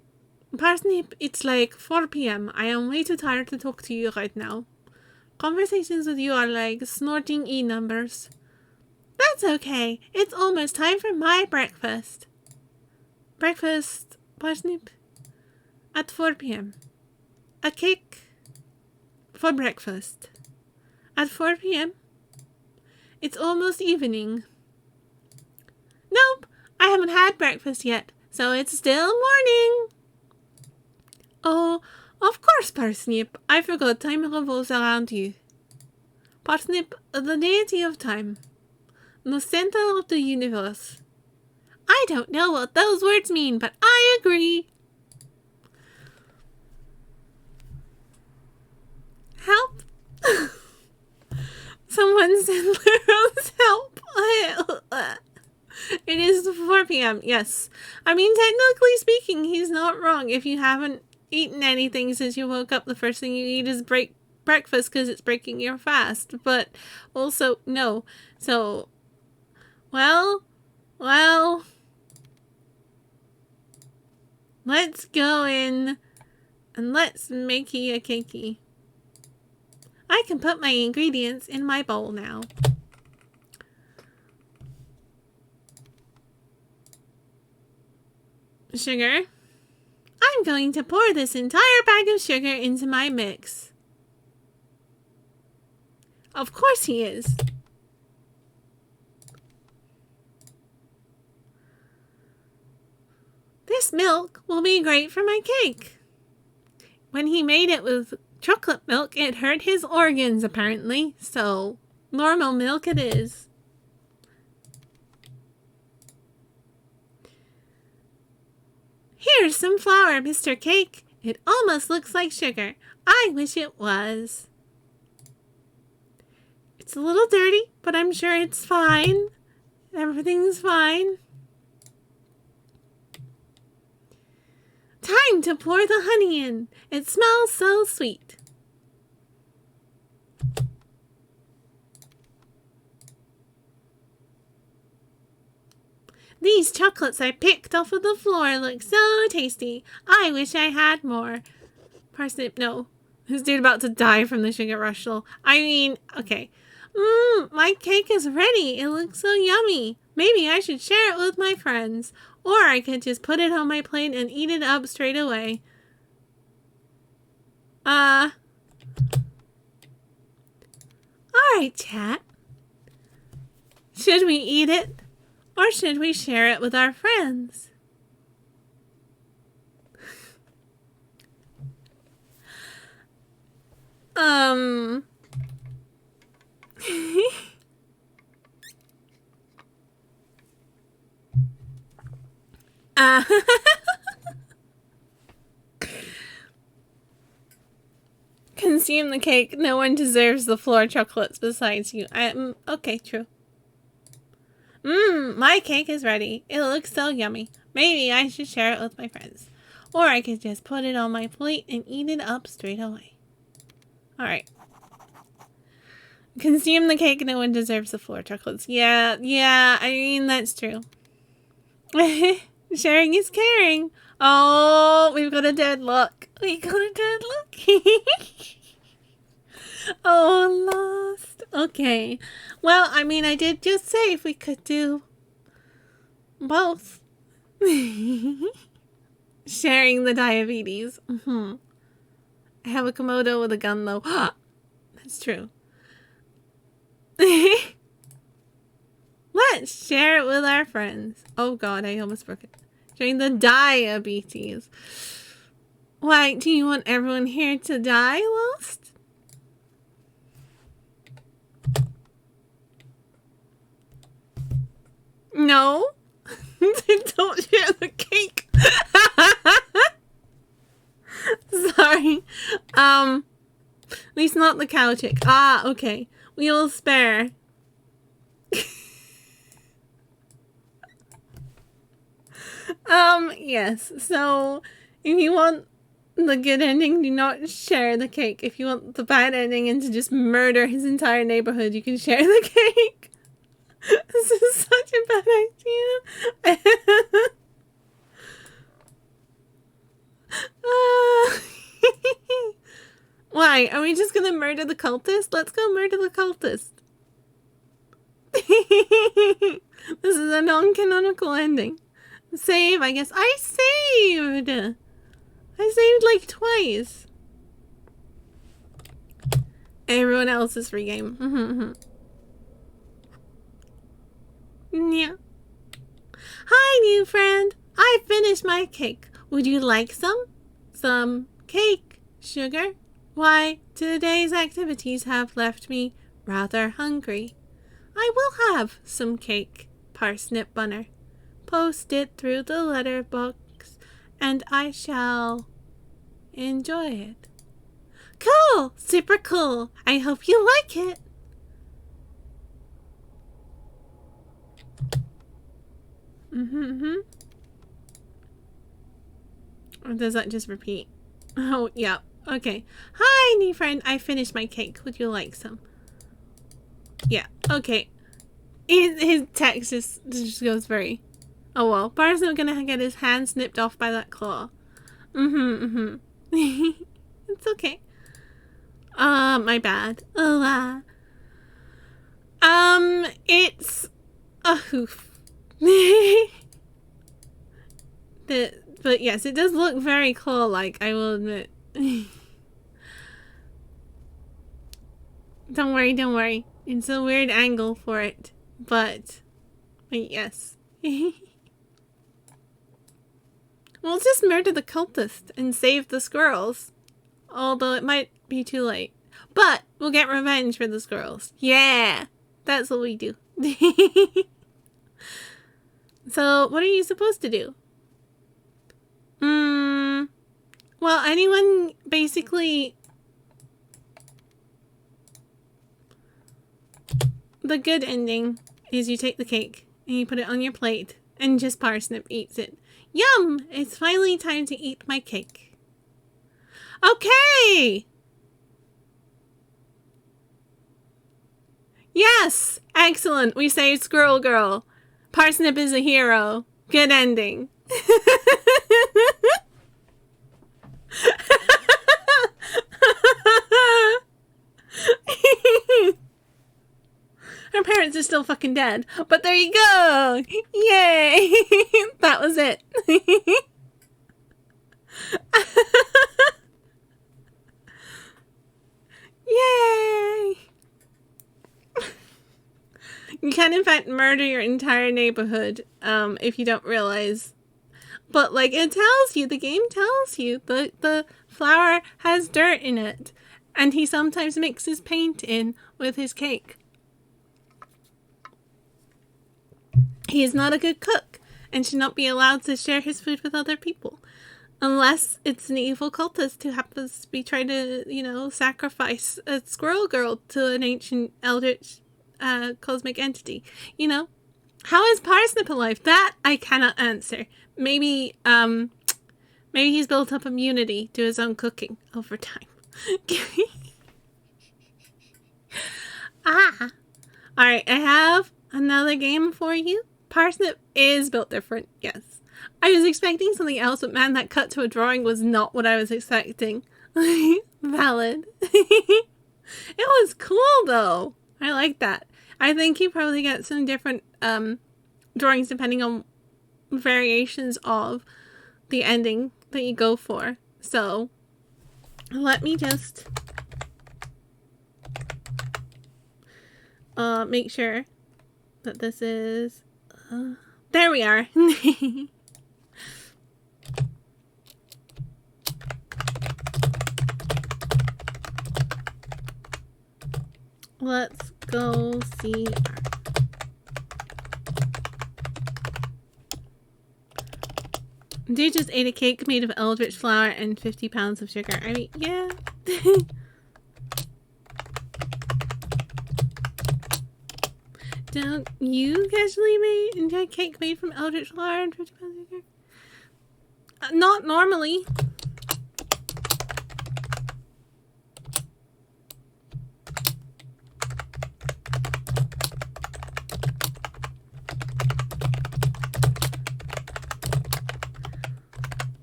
Parsnip, it's like 4 p.m. I am way too tired to talk to you right now. Conversations with you are like snorting E-numbers. That's okay. It's almost time for my breakfast. Breakfast, Parsnip? At 4 p.m. A cake for breakfast. At 4 p.m. It's almost evening. Nope, I haven't had breakfast yet, so it's still morning. Oh, of course, Parsnip. I forgot time revolves around you. Parsnip, the deity of time. The center of the universe. I don't know what those words mean, but I agree. Help. Someone send Rose help. It is 4 p.m. Yes. I mean, technically speaking, he's not wrong. If you haven't eaten anything since you woke up, the first thing you eat is breakfast because it's breaking your fast. But also, no. So, well, let's go in and let's make a cakey. I can put my ingredients in my bowl now. Sugar. I'm going to pour this entire bag of sugar into my mix. Of course he is. This milk will be great for my cake. When he made it with chocolate milk, it hurt his organs, apparently. So, normal milk it is. Here's some flour, Mr. Cake. It almost looks like sugar. I wish it was. It's a little dirty, but I'm sure it's fine. Everything's fine. Time to pour the honey in. It smells so sweet. These chocolates I picked off of the floor look so tasty. I wish I had more. Parsnip, no. This dude about to die from the sugar rush. I mean, okay. My cake is ready. It looks so yummy. Maybe I should share it with my friends. Or I could just put it on my plate and eat it up straight away. Alright, chat. Should we eat it? Or should we share it with our friends? Consume the cake. No one deserves the floor chocolates besides you. Okay, true. My cake is ready. It looks so yummy. Maybe I should share it with my friends. Or I could just put it on my plate and eat it up straight away. Alright. Consume the cake. No one deserves the floor chocolates. Yeah, I mean, that's true. Sharing is caring. Oh, we've got a deadlock. Oh, lost. Okay. Well, I mean, I did just say if we could do both. Sharing the diabetes. I have a Komodo with a gun, though. That's true. Let's share it with our friends. Oh, God, I almost broke it. Sharing the diabetes. Why, do you want everyone here to die, Lost? No. Don't share the cake. Sorry. At least not the cow chick. Okay. We will spare. Yes. So, if you want the good ending, do not share the cake. If you want the bad ending and to just murder his entire neighborhood, you can share the cake. This is such a bad idea. Why? Are we just gonna murder the cultist? Let's go murder the cultist. This is a non-canonical ending. Save, I guess. I saved like twice. Everyone else is free game. Yeah. Hi, new friend. I finished my cake. Would you like some? Some cake, sugar? Why, today's activities have left me rather hungry. I will have some cake, Parsnip Bunner. Post it through the letterbox, and I shall enjoy it. Cool! Super cool! I hope you like it! Or does that just repeat? Oh, yeah. Okay. Hi, new friend. I finished my cake. Would you like some? Yeah. Okay. His text just goes very... Oh, well. Parsnip gonna get his hand snipped off by that claw. It's okay. My bad. It's a hoof. But yes, it does look very claw-like, I will admit. Don't worry. It's a weird angle for it. But yes. We'll just murder the cultist and save the squirrels. Although it might be too late. But we'll get revenge for the squirrels. Yeah! That's what we do. So, what are you supposed to do? Well, anyone basically... The good ending is you take the cake and you put it on your plate and just Parsnip eats it. Yum! It's finally time to eat my cake. Okay! Yes! Excellent! We saved Squirrel Girl. Parsnip is a hero. Good ending. Her parents are still fucking dead. But there you go! Yay! That was it. Yay! You can in fact murder your entire neighborhood if you don't realize. But like it tells you, the game tells you the flour has dirt in it. And he sometimes mixes paint in with his cake. He is not a good cook and should not be allowed to share his food with other people. Unless it's an evil cultist who happens to be trying to, you know, sacrifice a squirrel girl to an ancient eldritch cosmic entity. You know? How is Parsnip alive? That I cannot answer. Maybe he's built up immunity to his own cooking over time. Alright, I have another game for you. Parsnip is built different, yes. I was expecting something else, but man, that cut to a drawing was not what I was expecting. Valid. It was cool, though. I like that. I think you probably get some different drawings depending on variations of the ending that you go for. So, let me just make sure that this is... there we are. Let's go see Dude just ate a cake made of eldritch flour and 50 pounds of sugar. I mean, yeah. Don't you casually enjoy cake made from eldritch flour and 50 pounds of sugar? Not normally.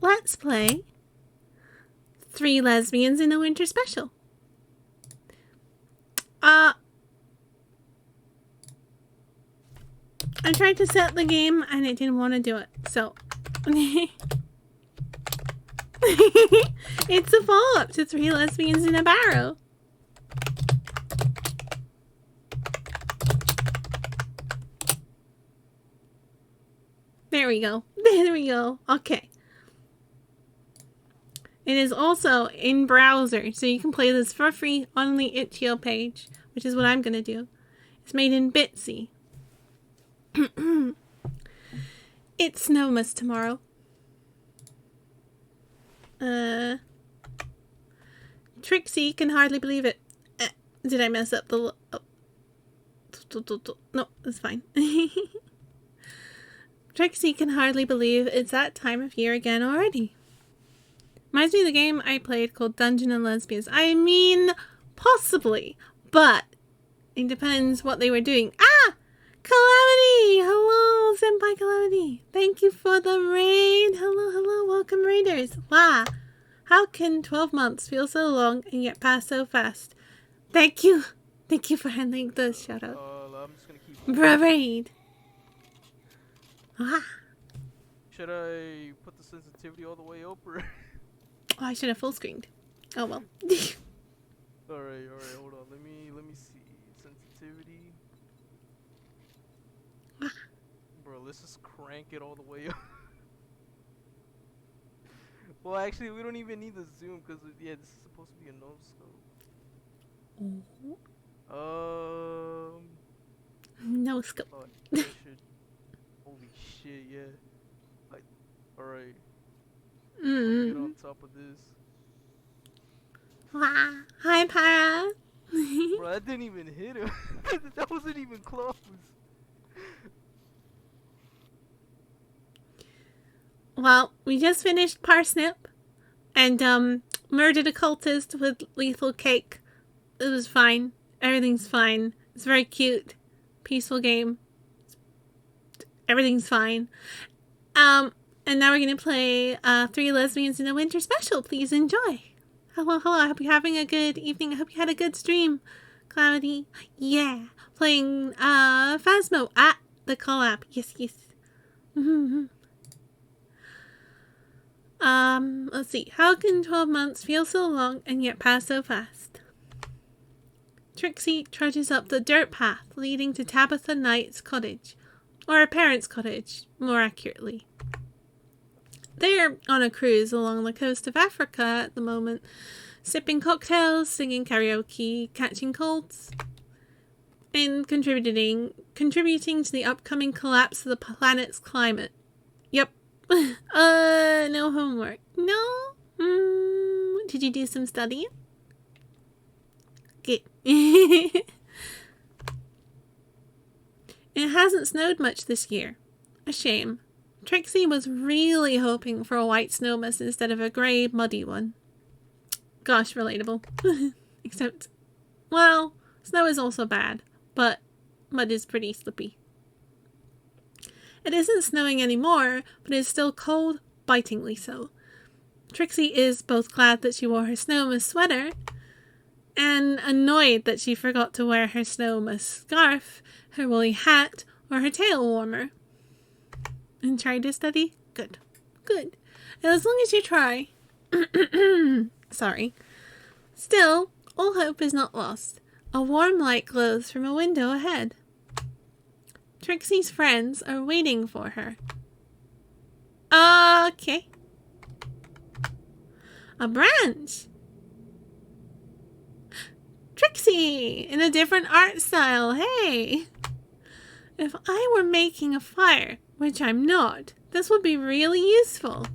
Let's play 3 Lesbians in a Winter Special. I tried to set the game and it didn't want to do it, so it's a follow-up to 3 Lesbians in a Barrel. There we go. There we go. Okay. It is also in browser, so you can play this for free on the itch.io page, which is what I'm going to do. It's made in Bitsy. It's Snowmas tomorrow. Trixie can hardly believe it. Did I mess up the... No, it's fine. Trixie can hardly believe it's that time of year again already. Reminds me of the game I played called Dungeon and Lesbians. I mean, possibly, but it depends what they were doing. Ah! Calamity! Hello, Senpai Calamity. Thank you for the raid. Hello, hello, welcome raiders. Wow. How can 12 months feel so long and yet pass so fast? Thank you. Thank you for handling the shout out. I'm just gonna keep... Raid. Ah. Should I put the sensitivity all the way up or... Oh, I should have full screened. Oh well. Alright, hold on. Let me see. Sensitivity. Bro, let's just crank it all the way up. Well, actually, we don't even need the zoom because yeah, this is supposed to be a no scope. No scope. Oh, I should. Holy shit, yeah. Like, all right. Let me get on top of this. Wow. Hi, Para. Bro, that didn't even hit him. That wasn't even close. Well, we just finished Parsnip and murdered a cultist with lethal cake. It was fine. Everything's fine. It's very cute. Peaceful game. Everything's fine. And now we're gonna play 3 Lesbians in the Winter special. Please enjoy. Hello. I hope you're having a good evening. I hope you had a good stream. Cloudy. Yeah. Playing Phasmo at the collab. Yes. Let's see. How can 12 months feel so long and yet pass so fast? Trixie trudges up the dirt path leading to Tabitha Knight's cottage. Or her parents' cottage, more accurately. They're on a cruise along the coast of Africa at the moment, sipping cocktails, singing karaoke, catching colds, and contributing to the upcoming collapse of the planet's climate. Yep. No homework. No? Did you do some studying? Good. It hasn't snowed much this year. A shame. Trixie was really hoping for a white snowmas instead of a grey, muddy one. Gosh, relatable. Except, well, snow is also bad, but mud is pretty slippy. It isn't snowing anymore, but it's still cold, bitingly so. Trixie is both glad that she wore her snowmas sweater and annoyed that she forgot to wear her snowmas scarf, her woolly hat, or her tail warmer. And try to study? Good. And as long as you try. Sorry. Still, all hope is not lost. A warm light glows from a window ahead. Trixie's friends are waiting for her. Okay. A branch. Trixie! In a different art style. Hey! If I were making a fire, which I'm not, this would be really useful.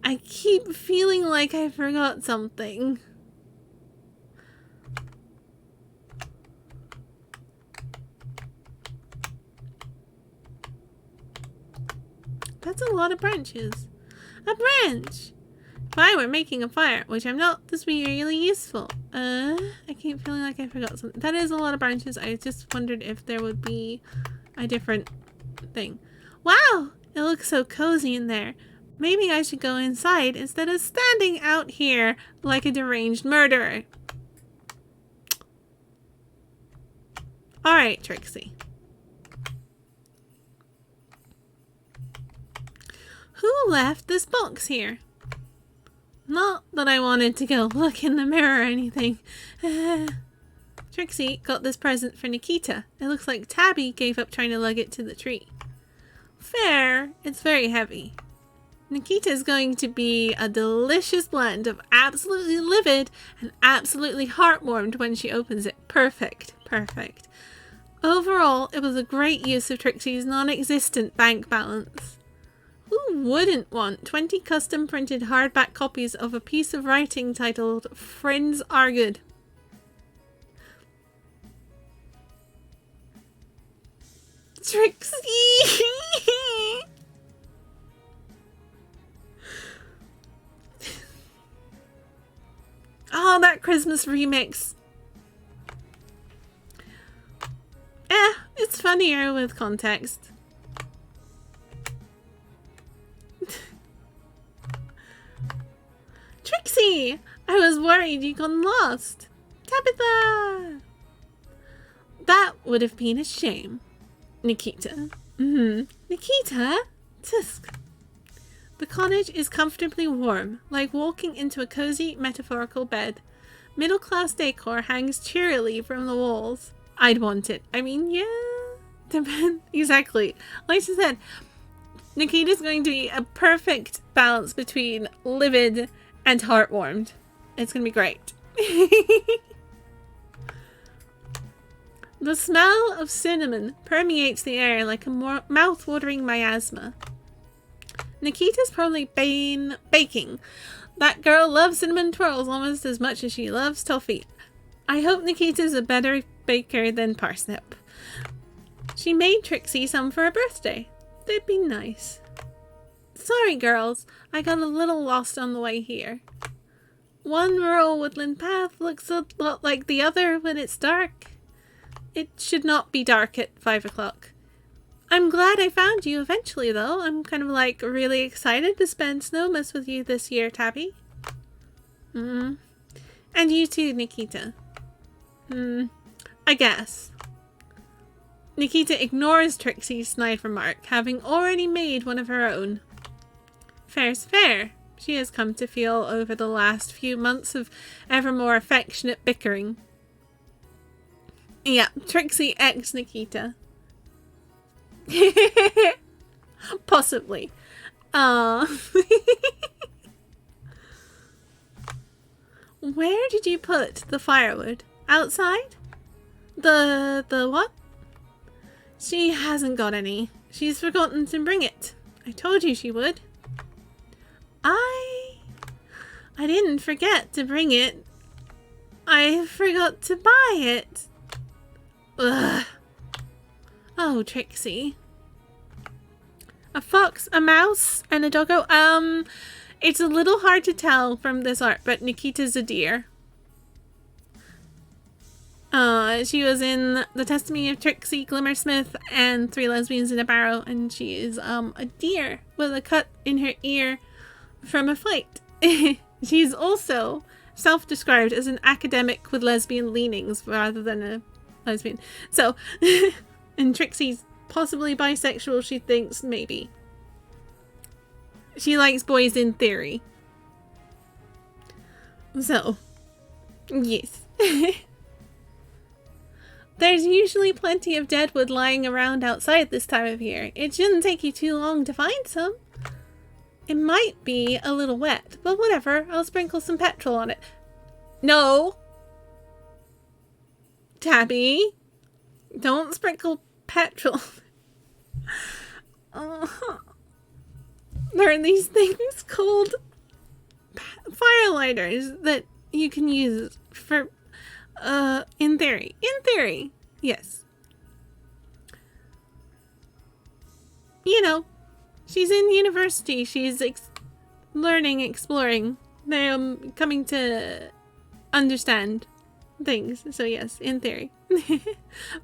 I keep feeling like I forgot something. That's a lot of branches. A branch! If I were making a fire, which I'm not, this would be really useful. I keep feeling like I forgot something. That is a lot of branches. I just wondered if there would be a different thing. Wow! It looks so cozy in there. Maybe I should go inside instead of standing out here like a deranged murderer. Alright, Trixie. Who left this box here? Not that I wanted to go look in the mirror or anything. Trixie got this present for Nikita. It looks like Tabby gave up trying to lug it to the tree. Fair. It's very heavy. Nikita is going to be a delicious blend of absolutely livid and absolutely heartwarmed when she opens it. Perfect. Overall, it was a great use of Trixie's non-existent bank balance. Who wouldn't want 20 custom printed hardback copies of a piece of writing titled Friends Are Good? Trixie! Oh, that Christmas remix. It's funnier with context. Trixie! I was worried you'd gone lost. Tabitha! That would have been a shame. Nikita. Nikita? Tisk. The cottage is comfortably warm, like walking into a cozy, metaphorical bed. Middle-class decor hangs cheerily from the walls. I'd want it. I mean, yeah. Exactly. Like I said, Nikita's going to be a perfect balance between livid and heartwarmed. It's going to be great. The smell of cinnamon permeates the air like a mouth-watering miasma. Nikita's probably baking. That girl loves cinnamon twirls almost as much as she loves toffee. I hope Nikita's a better baker than Parsnip. She made Trixie some for her birthday. They'd be nice. Sorry, girls. I got a little lost on the way here. One rural woodland path looks a lot like the other when it's dark. It should not be dark at 5 o'clock. I'm glad I found you eventually, though. I'm kind of like really excited to spend Snowmas with you this year, Tabby. And you too, Nikita. I guess. Nikita ignores Trixie's snide remark, having already made one of her own. Fair's fair, she has come to feel over the last few months of ever more affectionate bickering. Yeah, Trixie X Nikita. Possibly. Where did you put the firewood? Outside? The what? She hasn't got any. She's forgotten to bring it. I told you she would. I didn't forget to bring it. I forgot to buy it. Ugh. Oh, Trixie. A fox, a mouse, and a doggo. It's a little hard to tell from this art, but Nikita's a deer. She was in The Testimony of Trixie, Glimmersmith, and Three Lesbians in a Barrow, and she is a deer with a cut in her ear from a fight. She's also self-described as an academic with lesbian leanings rather than a lesbian. So, and Trixie's possibly bisexual, she thinks, maybe. She likes boys in theory. So, yes. There's usually plenty of deadwood lying around outside this time of year. It shouldn't take you too long to find some. It might be a little wet, but whatever. I'll sprinkle some petrol on it. No! Tabby! Don't sprinkle petrol. There are these things called firelighters that you can use for... in theory. In theory, yes. You know, she's in university. She's learning, exploring. They're coming to understand things. So yes, in theory.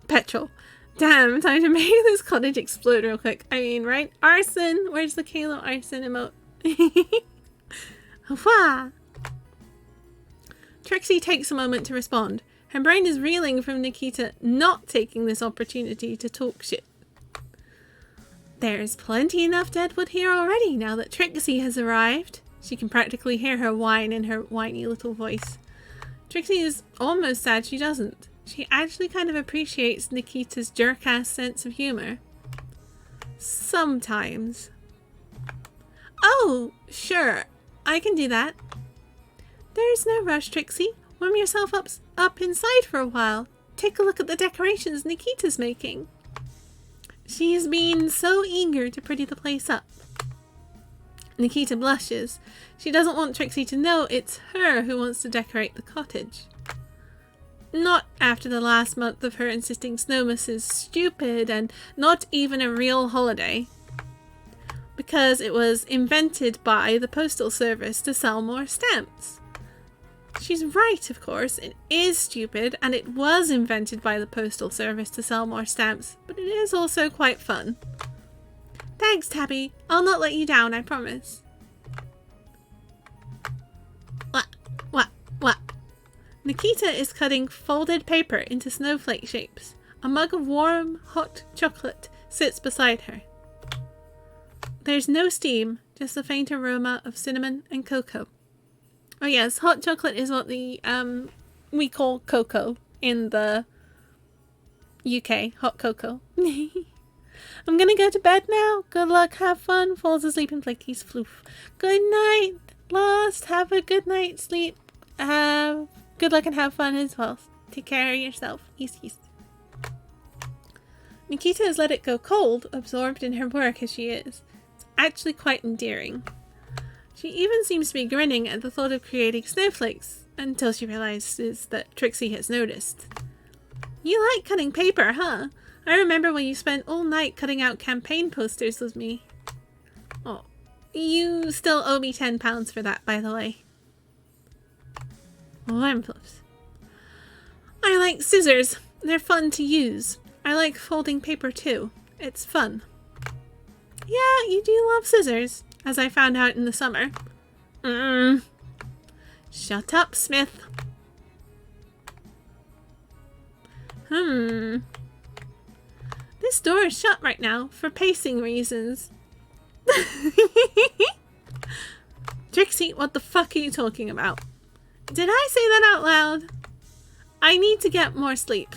Petrol. Damn, time to make this cottage explode real quick. I mean, right? Arson. Where's the Kalo arson emote? Wah! Trixie takes a moment to respond. Her brain is reeling from Nikita not taking this opportunity to talk shit. There's plenty enough deadwood here already now that Trixie has arrived. She can practically hear her whine in her whiny little voice. Trixie is almost sad she doesn't. She actually kind of appreciates Nikita's jerk-ass sense of humor. Sometimes. Oh, sure. I can do that. There's no rush, Trixie. Warm yourself up inside for a while. Take a look at the decorations Nikita's making. She's been so eager to pretty the place up. Nikita blushes. She doesn't want Trixie to know it's her who wants to decorate the cottage. Not after the last month of her insisting Snowmas is stupid and not even a real holiday. Because it was invented by the Postal Service to sell more stamps. She's right, of course. It is stupid, and it was invented by the Postal Service to sell more stamps, but it is also quite fun. Thanks, Tabby. I'll not let you down, I promise. What? Nikita is cutting folded paper into snowflake shapes. A mug of warm, hot chocolate sits beside her. There's no steam, just a faint aroma of cinnamon and cocoa. Oh yes, hot chocolate is what we call cocoa in the UK. Hot cocoa. I'm gonna go to bed now. Good luck, have fun. Falls asleep and flickies floof. Good night, Lost. Have a good night's sleep. Good luck and have fun as well. Take care of yourself. Ease. Nikita has let it go cold, absorbed in her work as she is. It's actually quite endearing. She even seems to be grinning at the thought of creating snowflakes, until she realizes that Trixie has noticed. You like cutting paper, huh? I remember when you spent all night cutting out campaign posters with me. Oh, you still owe me £10 for that, by the way. Oh, envelopes. I like scissors. They're fun to use. I like folding paper too. It's fun. Yeah, you do love scissors, as I found out in the summer. Shut up, Smith. This door is shut right now for pacing reasons. Trixie, what the fuck are you talking about? Did I say that out loud? I need to get more sleep.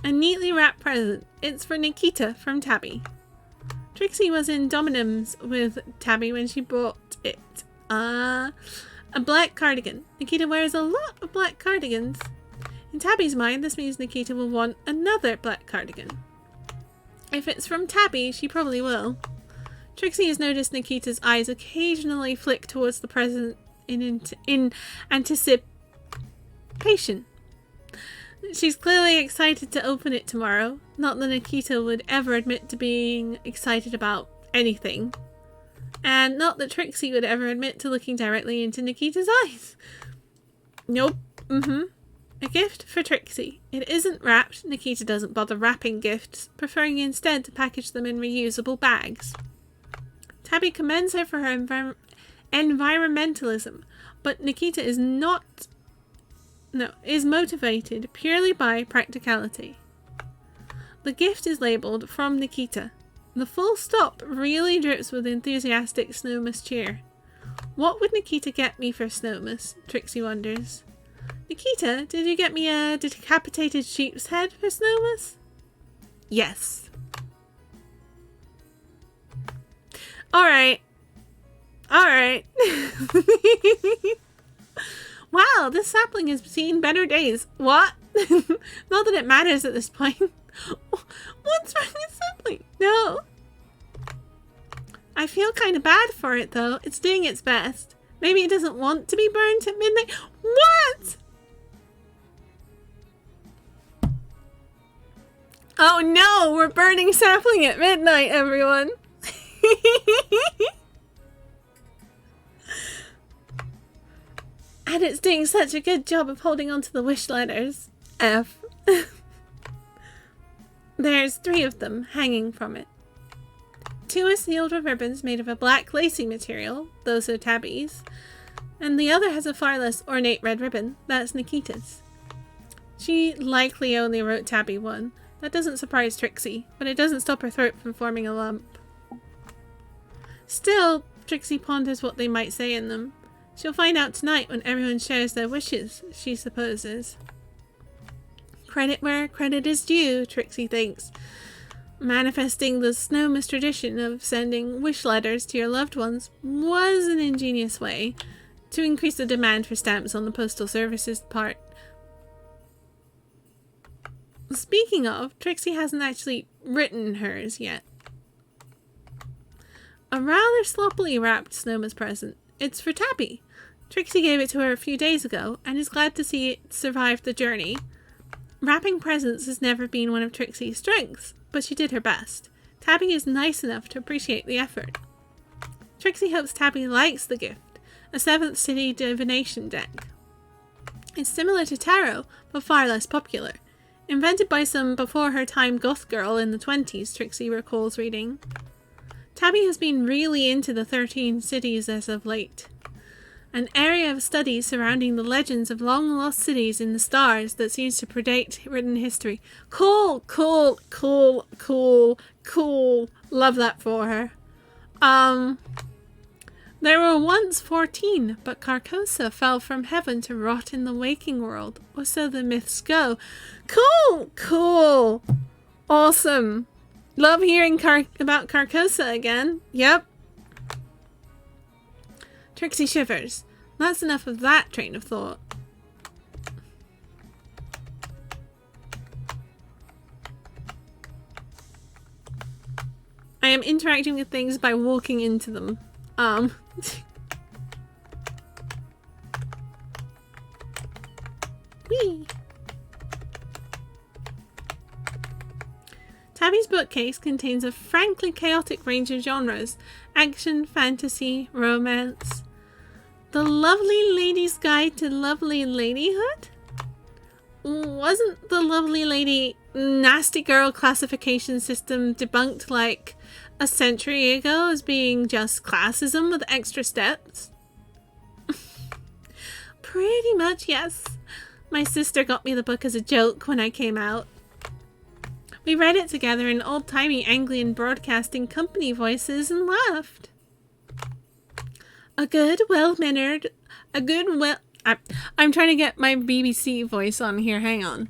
A neatly wrapped present. It's for Nikita from Tabby. Trixie was in Dominums with Tabby when she bought it. A black cardigan. Nikita wears a lot of black cardigans. In Tabby's mind, this means Nikita will want another black cardigan. If it's from Tabby, she probably will. Trixie has noticed Nikita's eyes occasionally flick towards the present in anticipation. She's clearly excited to open it tomorrow. Not that Nikita would ever admit to being excited about anything. And not that Trixie would ever admit to looking directly into Nikita's eyes. Nope. A gift for Trixie. It isn't wrapped. Nikita doesn't bother wrapping gifts, preferring instead to package them in reusable bags. Tabby commends her for her environmentalism, but Nikita is motivated purely by practicality. The gift is labelled from Nikita. The full stop really drips with enthusiastic Snowmas cheer. What would Nikita get me for Snowmas? Trixie wonders. Nikita, did you get me a decapitated sheep's head for Snowmas? Yes. Alright. Wow, this sapling has seen better days. What? Not that it matters at this point. What's wrong with sapling? No. I feel kind of bad for it, though. It's doing its best. Maybe it doesn't want to be burnt at midnight. What? Oh no, we're burning sapling at midnight, everyone. And it's doing such a good job of holding on to the wish letters. F. There's 3 of them hanging from it. 2 are sealed with ribbons made of a black lacy material, those are Tabby's, and the other has a far less ornate red ribbon, that's Nikita's. She likely only wrote Tabby 1. That doesn't surprise Trixie, but it doesn't stop her throat from forming a lump. Still, Trixie ponders what they might say in them. She'll find out tonight when everyone shares their wishes, she supposes. Credit where credit is due, Trixie thinks. Manifesting the Snowmas tradition of sending wish letters to your loved ones was an ingenious way to increase the demand for stamps on the Postal Service's part. Speaking of, Trixie hasn't actually written hers yet. A rather sloppily wrapped Snowmas present. It's for Tabby. Trixie gave it to her a few days ago and is glad to see it survive the journey. Wrapping presents has never been one of Trixie's strengths, but she did her best. Tabby is nice enough to appreciate the effort. Trixie hopes Tabby likes the gift, a 7th City divination deck. It's similar to tarot, but far less popular. Invented by some before-her-time goth girl in the 20s, Trixie recalls reading. Tabby has been really into the 13 cities as of late. An area of study surrounding the legends of long-lost cities in the stars that seems to predate written history. Cool. Love that for her. There were once 14, but Carcosa fell from heaven to rot in the waking world, or so the myths go. Cool! Cool! Awesome! Love hearing about Carcosa again. Yep. Trixie shivers. That's enough of that train of thought. I am interacting with things by walking into them. Whee! Tabby's bookcase contains a frankly chaotic range of genres: action, fantasy, romance. The Lovely Lady's Guide to Lovely Ladyhood? Wasn't the Lovely Lady nasty girl classification system debunked like a century ago as being just classism with extra steps? Pretty much, yes. My sister got me the book as a joke when I came out. We read it together in old-timey Anglian Broadcasting Company voices and laughed. I'm trying to get my BBC voice on here. Hang on.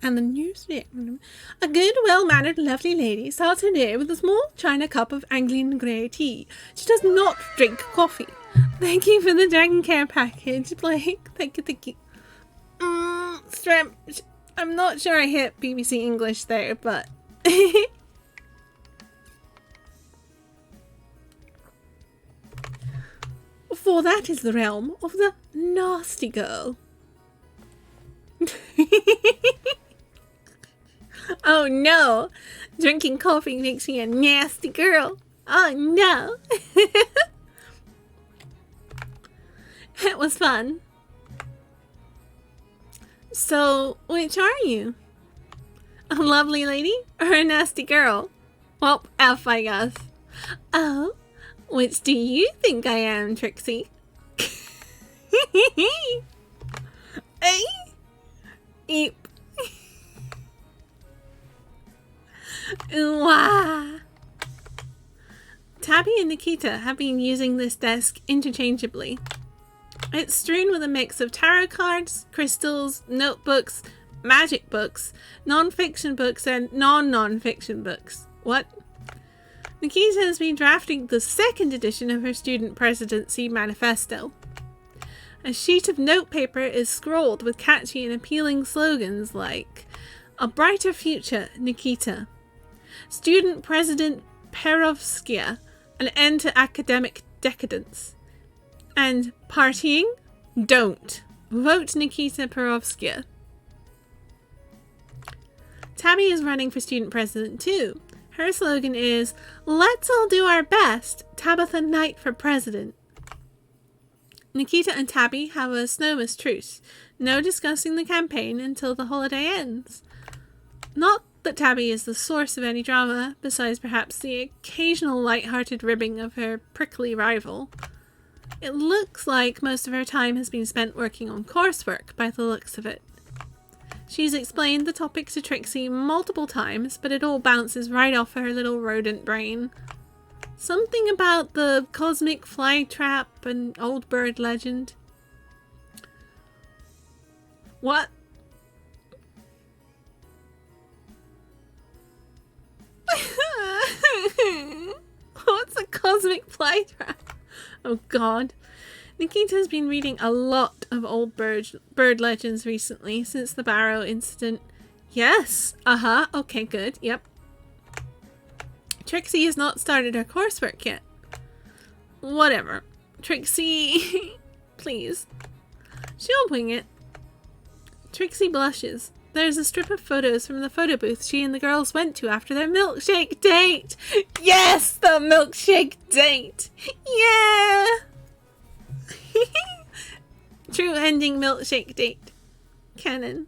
And the news. A good, well-mannered, lovely lady starts her day with a small china cup of Anglian grey tea. She does not drink coffee. Thank you for the Dragon Care package, Blake. Thank you. I'm not sure I hit BBC English there, but... For that is the realm of the nasty girl. Oh no! Drinking coffee makes me a nasty girl. Oh no! It was fun. So, which are you? A lovely lady or a nasty girl? Well, F, I guess. Oh, which do you think I am, Trixie? Hey? Eep. Wah. Tabby and Nikita have been using this desk interchangeably. It's strewn with a mix of tarot cards, crystals, notebooks, magic books, non-fiction books, and non-fiction books. What? Nikita has been drafting the second edition of her student presidency manifesto. A sheet of notepaper is scrolled with catchy and appealing slogans like "A Brighter Future, Nikita," "Student President Perovskia, an end to academic decadence," and "Partying? Don't. Vote Nikita Perovskia." Tabby is running for student president too. Her slogan is, "Let's all do our best, Tabitha Knight for president." Nikita and Tabby have a snowmas truce. No discussing the campaign until the holiday ends. Not that Tabby is the source of any drama, besides perhaps the occasional light-hearted ribbing of her prickly rival. It looks like most of her time has been spent working on coursework, by the looks of it. She's explained the topic to Trixie multiple times, but it all bounces right off her little rodent brain. Something about the cosmic fly trap and old bird legend. What? What's a cosmic fly trap? Oh god. Nikita's been reading a lot of old bird legends recently, since the Barrow incident. Yes! Okay, good. Yep. Trixie has not started her coursework yet. Whatever. Trixie... Please. She'll wing it. Trixie blushes. There's a strip of photos from the photo booth she and the girls went to after their milkshake date. Yes! The milkshake date! Yeah! True ending milkshake date. Canon.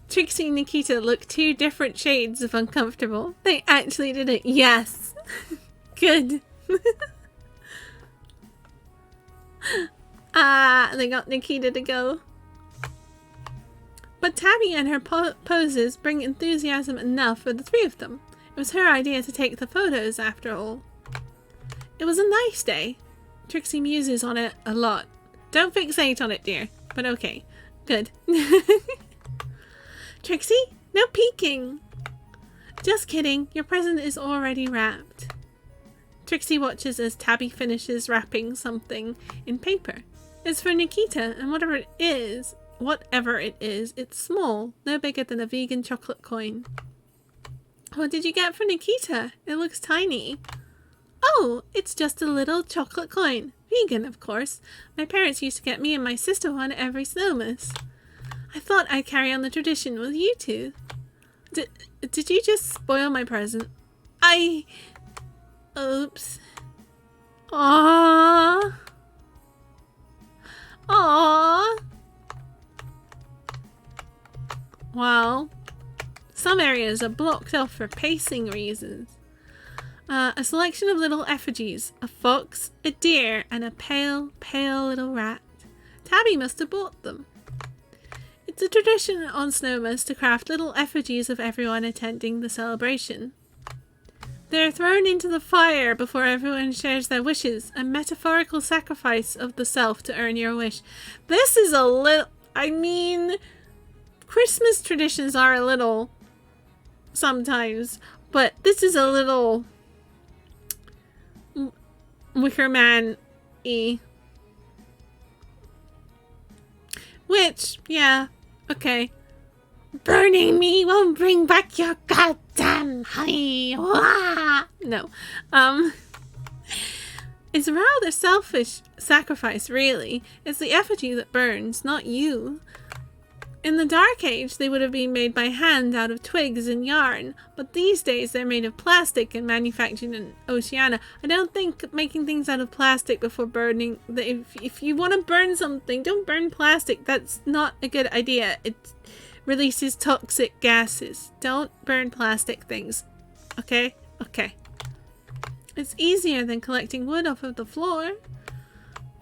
Trixie and Nikita look two different shades of uncomfortable. They actually did it. Yes. Good. They got Nikita to go. But Tabby and her poses bring enthusiasm enough for the three of them. It was her idea to take the photos, after all. It was a nice day. Trixie muses on it a lot. Don't fixate on it, dear. But okay. Good. Trixie, no peeking. Just kidding. Your present is already wrapped. Trixie watches as Tabby finishes wrapping something in paper. It's for Nikita, and whatever it is, it's small, no bigger than a vegan chocolate coin. What did you get for Nikita? It looks tiny. Oh, it's just a little chocolate coin. Vegan, of course. My parents used to get me and my sister one every Snowmas. I thought I'd carry on the tradition with you two. Did you just spoil my present? Oops. Aww. Aww. Wow. Some areas are blocked off for pacing reasons. A selection of little effigies. A fox, a deer, and a pale, pale little rat. Tabby must have bought them. It's a tradition on Snowmas to craft little effigies of everyone attending the celebration. They're thrown into the fire before everyone shares their wishes, a metaphorical sacrifice of the self to earn your wish. This is a little... I mean, Christmas traditions are a little... sometimes, but this is a little... Wicker Man-y. Which, yeah, okay. Burning me won't bring back your goddamn honey. Wah! No. It's a rather selfish sacrifice, really. It's the effigy that burns, not you. In the Dark Age, they would have been made by hand out of twigs and yarn, but these days they're made of plastic and manufactured in Oceania. I don't think making things out of plastic before burning... If you want to burn something, don't burn plastic. That's not a good idea. It releases toxic gases. Don't burn plastic things. Okay? Okay. It's easier than collecting wood off of the floor.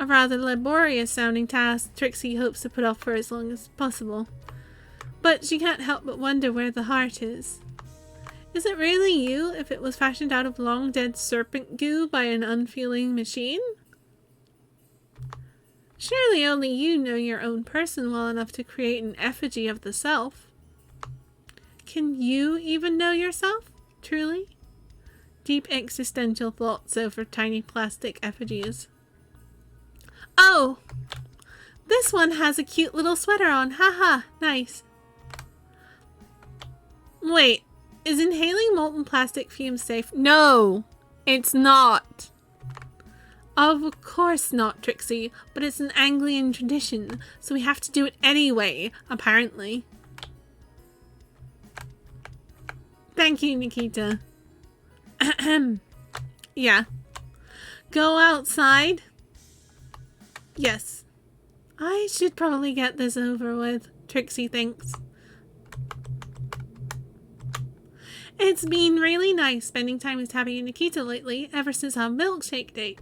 A rather laborious sounding task Trixie hopes to put off for as long as possible. But she can't help but wonder where the heart is. Is it really you if it was fashioned out of long dead serpent goo by an unfeeling machine? Surely only you know your own person well enough to create an effigy of the self. Can you even know yourself, truly? Deep existential thoughts over tiny plastic effigies. Oh! This one has a cute little sweater on. Haha, nice. Wait, is inhaling molten plastic fumes safe? No, it's not. Of course not, Trixie, but it's an Anglian tradition, so we have to do it anyway, apparently. Thank you, Nikita. Yeah. Go outside? Yes. I should probably get this over with, Trixie thinks. It's been really nice spending time with Tabby and Nikita lately, ever since our milkshake date.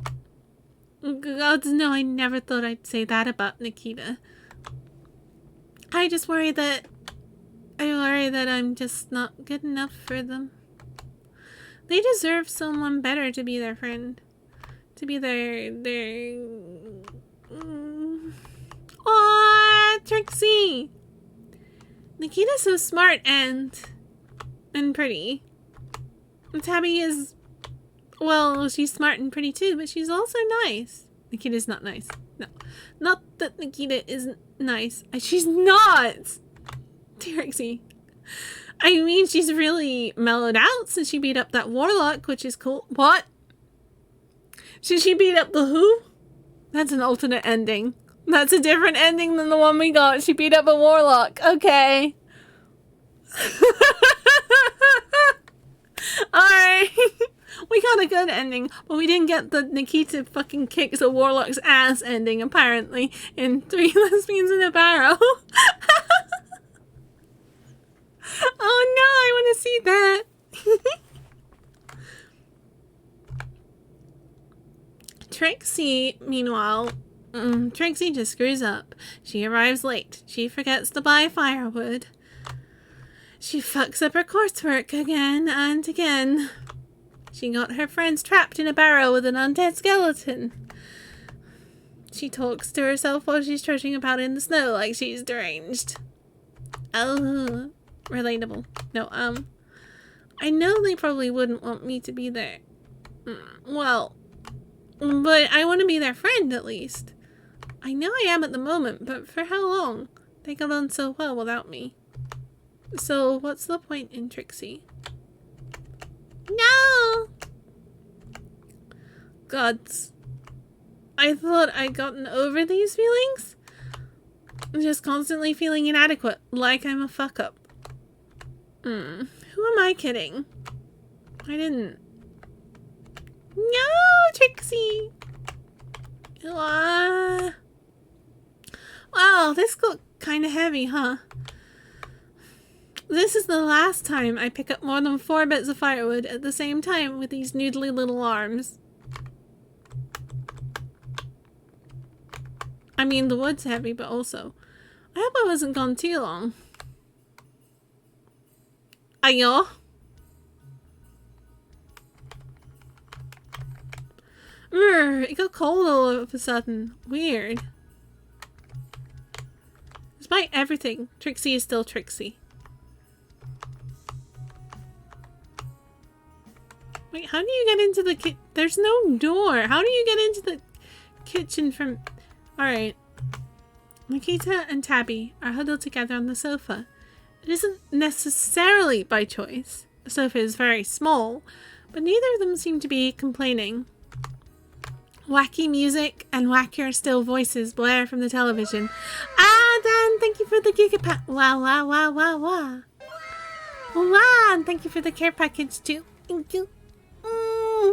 God, no, I never thought I'd say that about Nikita. I worry that I'm just not good enough for them. They deserve someone better to be their friend. To be their... Aww, Trixie! Nikita's so smart and pretty. And Tabby is... Well, she's smart and pretty too, but she's also nice. Nikita's not nice. No. Not that Nikita isn't nice. She's not! Trixie. I mean, she's really mellowed out since she beat up that warlock, which is cool. What? Should she beat up the who? That's an alternate ending. That's a different ending than the one we got. She beat up a warlock. Okay. Alright. We got a good ending, but we didn't get the Nikita fucking kicks a warlock's ass ending, apparently, in 3 Lesbians in a Barrel. Oh no, I want to see that. Trixie, meanwhile, Trixie just screws up. She arrives late. She forgets to buy firewood. She fucks up her coursework again and again. She got her friends trapped in a barrel with an undead skeleton. She talks to herself while she's trudging about in the snow like she's deranged. Oh, relatable. No, I know they probably wouldn't want me to be there. Well, but I want to be their friend at least. I know I am at the moment, but for how long? They got on so well without me. So, what's the point in Trixie? No! Gods. I thought I'd gotten over these feelings? I'm just constantly feeling inadequate, like I'm a fuck-up. Who am I kidding? I didn't. No, Trixie! Wow, this got kinda heavy, huh? This is the last time I pick up more than 4 bits of firewood at the same time with these noodly little arms. I mean, the wood's heavy, but also, I hope I wasn't gone too long. Ayo. It got cold all of a sudden. Weird. Despite everything, Trixie is still Trixie. Wait, how do you get into the There's no door. How do you get into the kitchen from... Alright. Nikita and Tabby are huddled together on the sofa. It isn't necessarily by choice. The sofa is very small, but neither of them seem to be complaining. Wacky music and wackier still voices blare from the television. Ah, Dan, thank you for the gigapack. Wow, wow, wow, wow, wow. Wow, and thank you for the care package too. Thank you.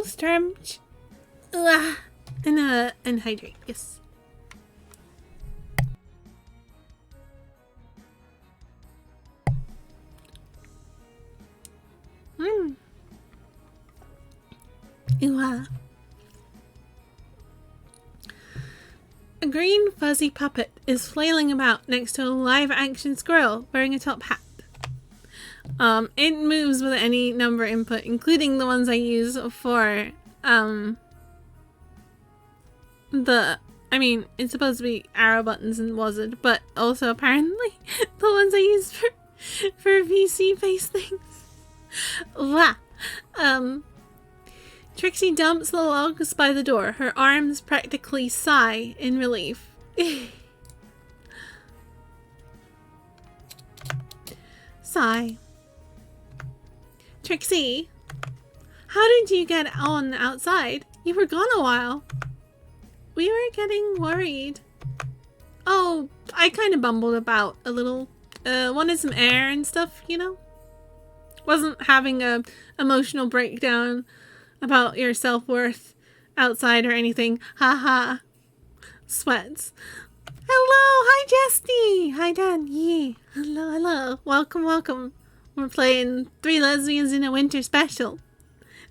Stretch. And hydrate, yes. A green fuzzy puppet is flailing about next to a live action squirrel wearing a top hat. It moves with any number input, including the ones I use for, it's supposed to be arrow buttons and WASD, but also apparently the ones I use for VC-based things. Wow. Trixie dumps the logs by the door. Her arms practically sigh in relief. Sigh. Trixie, how did you get on outside? You were gone a while. We were getting worried. Oh, I kind of bumbled about a little. Wanted some air and stuff, you know? Wasn't having a emotional breakdown about your self-worth outside or anything. Haha. Sweats. Hello, hi Jesty. Hi Dan. Yeah. Hello, hello. Welcome, welcome. We're playing 3 Lesbians in a Winter Special.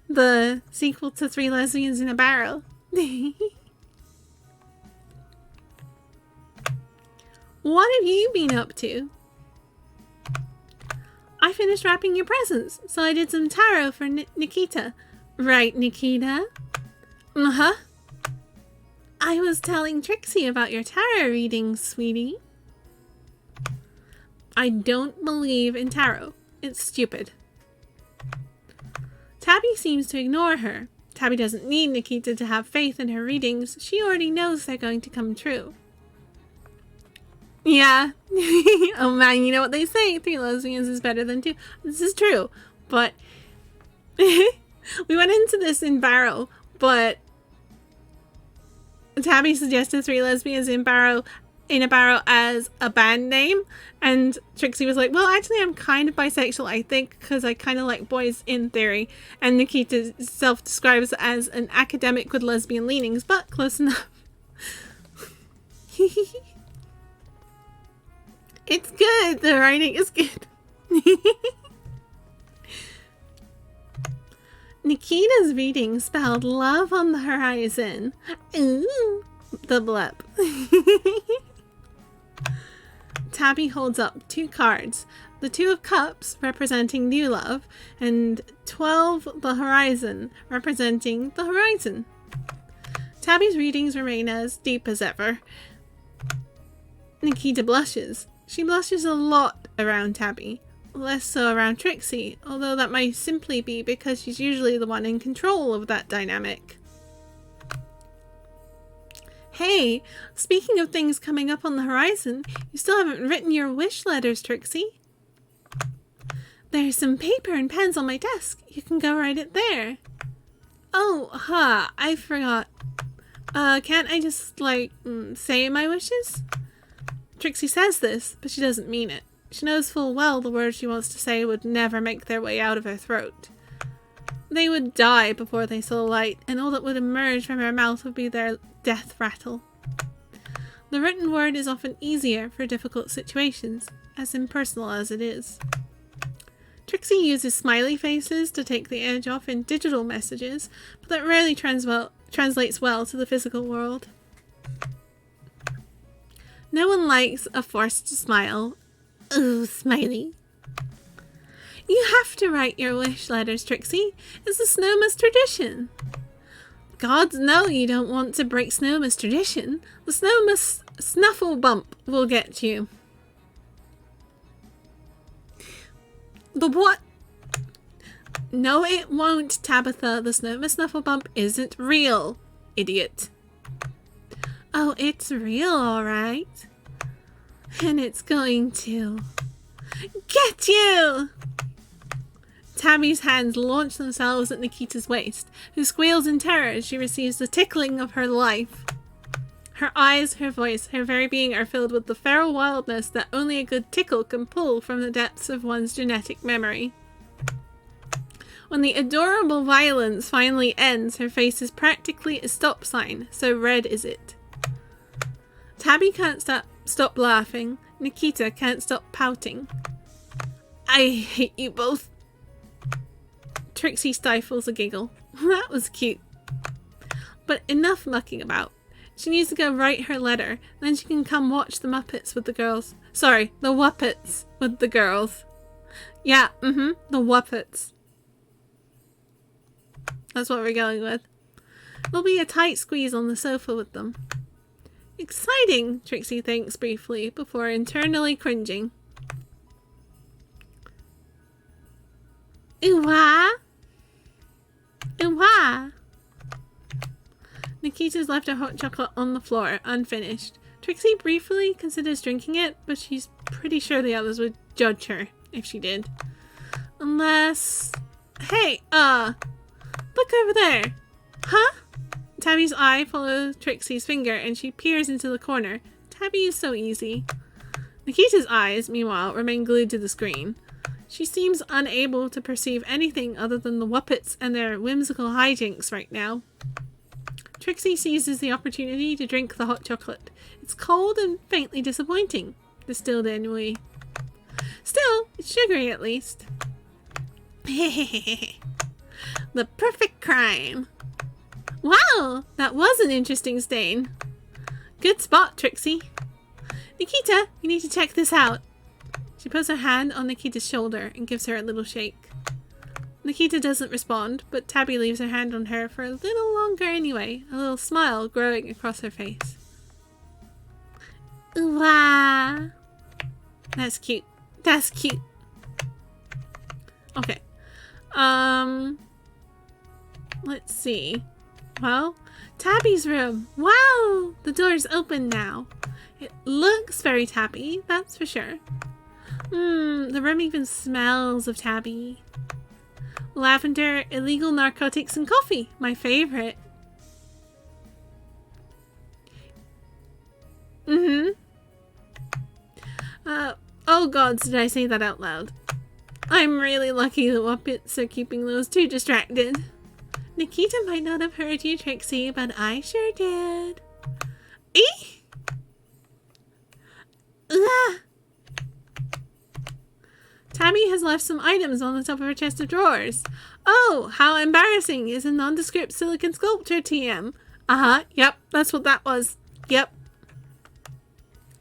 The sequel to 3 Lesbians in a Barrel. What have you been up to? I finished wrapping your presents, so I did some tarot for Nikita. Right, Nikita? Uh-huh. I was telling Trixie about your tarot readings, sweetie. I don't believe in tarot. It's stupid. Tabby seems to ignore her. Tabby doesn't need Nikita to have faith in her readings. She already knows they're going to come true. Yeah. Oh man, you know what they say. 3 lesbians is better than 2. This is true. But we went into this in Barrow, but Tabby suggested 3 lesbians in a barrow as a band name, and Trixie was like, well, actually I'm kind of bisexual, I think, because I kind of like boys in theory, and Nikita self-describes as an academic with lesbian leanings, but close enough. It's good, the writing is good. Nikita's reading spelled love on the horizon. Ooh. The blep. Tabby holds up 2 cards. The 2 of Cups, representing new love, and 12 the Horizon, representing the horizon. Tabby's readings remain as deep as ever. Nikita blushes. She blushes a lot around Tabby. Less so around Trixie, although that might simply be because she's usually the one in control of that dynamic. Hey, speaking of things coming up on the horizon, you still haven't written your wish letters, Trixie. There's some paper and pens on my desk. You can go write it there. Oh, I forgot. Can't I just, say my wishes? Trixie says this, but she doesn't mean it. She knows full well the words she wants to say would never make their way out of her throat. They would die before they saw light, and all that would emerge from her mouth would be their death rattle. The written word is often easier for difficult situations, as impersonal as it is. Trixie uses smiley faces to take the edge off in digital messages, but that rarely translates well to the physical world. No one likes a forced smile. Ooh, smiley. You have to write your wish letters, Trixie. It's the Snowmas tradition. Gods know you don't want to break Snowmas tradition. The Snowmas snuffle bump will get you. The what? No, it won't, Tabitha. The Snowmas snuffle bump isn't real, idiot. Oh, it's real, all right. And it's going to get you! Tabby's hands launch themselves at Nikita's waist, who squeals in terror as she receives the tickling of her life. Her eyes, her voice, her very being are filled with the feral wildness that only a good tickle can pull from the depths of one's genetic memory. When the adorable violence finally ends, her face is practically a stop sign, so red is it. Tabby can't stop laughing. Nikita can't stop pouting. I hate you both. Trixie stifles a giggle. That was cute. But enough mucking about. She needs to go write her letter, then she can come watch the Muppets with the girls. Sorry, the Wuppets with the girls. Yeah, the Wuppets. That's what we're going with. It'll be a tight squeeze on the sofa with them. Exciting, Trixie thinks briefly before internally cringing. Ooh-wah! Ooh-wah! Nikita's left her hot chocolate on the floor, unfinished. Trixie briefly considers drinking it, but she's pretty sure the others would judge her if she did. Unless... Hey, look over there. Huh? Tabby's eye follows Trixie's finger and she peers into the corner. Tabby is so easy. Nikita's eyes, meanwhile, remain glued to the screen. She seems unable to perceive anything other than the Wuppets and their whimsical hijinks right now. Trixie seizes the opportunity to drink the hot chocolate. It's cold and faintly disappointing, distilled annually. Still, it's sugary at least. The perfect crime. Wow, that was an interesting stain. Good spot, Trixie. Nikita, you need to check this out. She puts her hand on Nikita's shoulder and gives her a little shake. Nikita doesn't respond, but Tabby leaves her hand on her for a little longer anyway, a little smile growing across her face. Ooh-wah. That's cute. That's cute. Okay. Let's see. Well, Tabby's room. Wow! The door's open now. It looks very Tabby, that's for sure. The room even smells of Tabby. Lavender, illegal narcotics, and coffee. My favorite. Oh gods, did I say that out loud? I'm really lucky the Wuppets are keeping those two distracted. Nikita might not have heard you, Trixie, but I sure did. Eee! Ugh! Tabby has left some items on the top of her chest of drawers. Oh, how embarrassing is a nondescript silicon sculpture TM. Yep, that's what that was. Yep.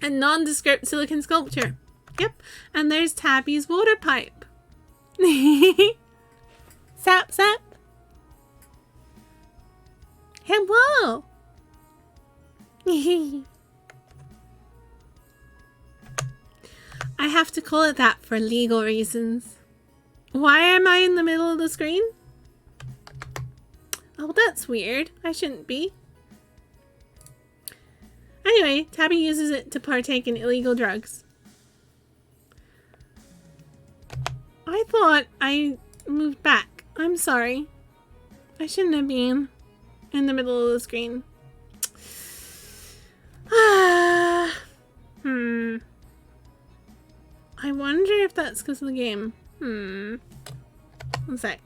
A nondescript silicon sculpture. Yep. And there's Tabby's water pipe. Sap, sap. Hello. I have to call it that for legal reasons. Why am I in the middle of the screen? Oh, that's weird. I shouldn't be. Anyway, Tabby uses it to partake in illegal drugs. I thought I moved back. I'm sorry. I shouldn't have been in the middle of the screen. I wonder if that's because of the game. One sec.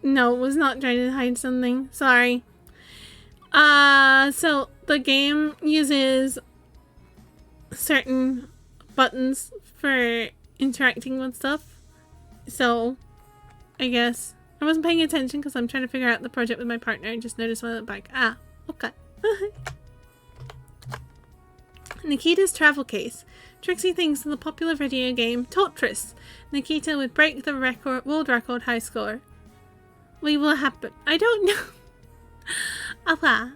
No, was not trying to hide something. Sorry. So the game uses certain buttons for interacting with stuff. So, I guess I wasn't paying attention because I'm trying to figure out the project with my partner and just noticed when I looked back. Ah, okay. Nikita's travel case. Trixie thinks of the popular video game Tetris. Nikita would break the world record high score. We will happen. I don't know. Okay.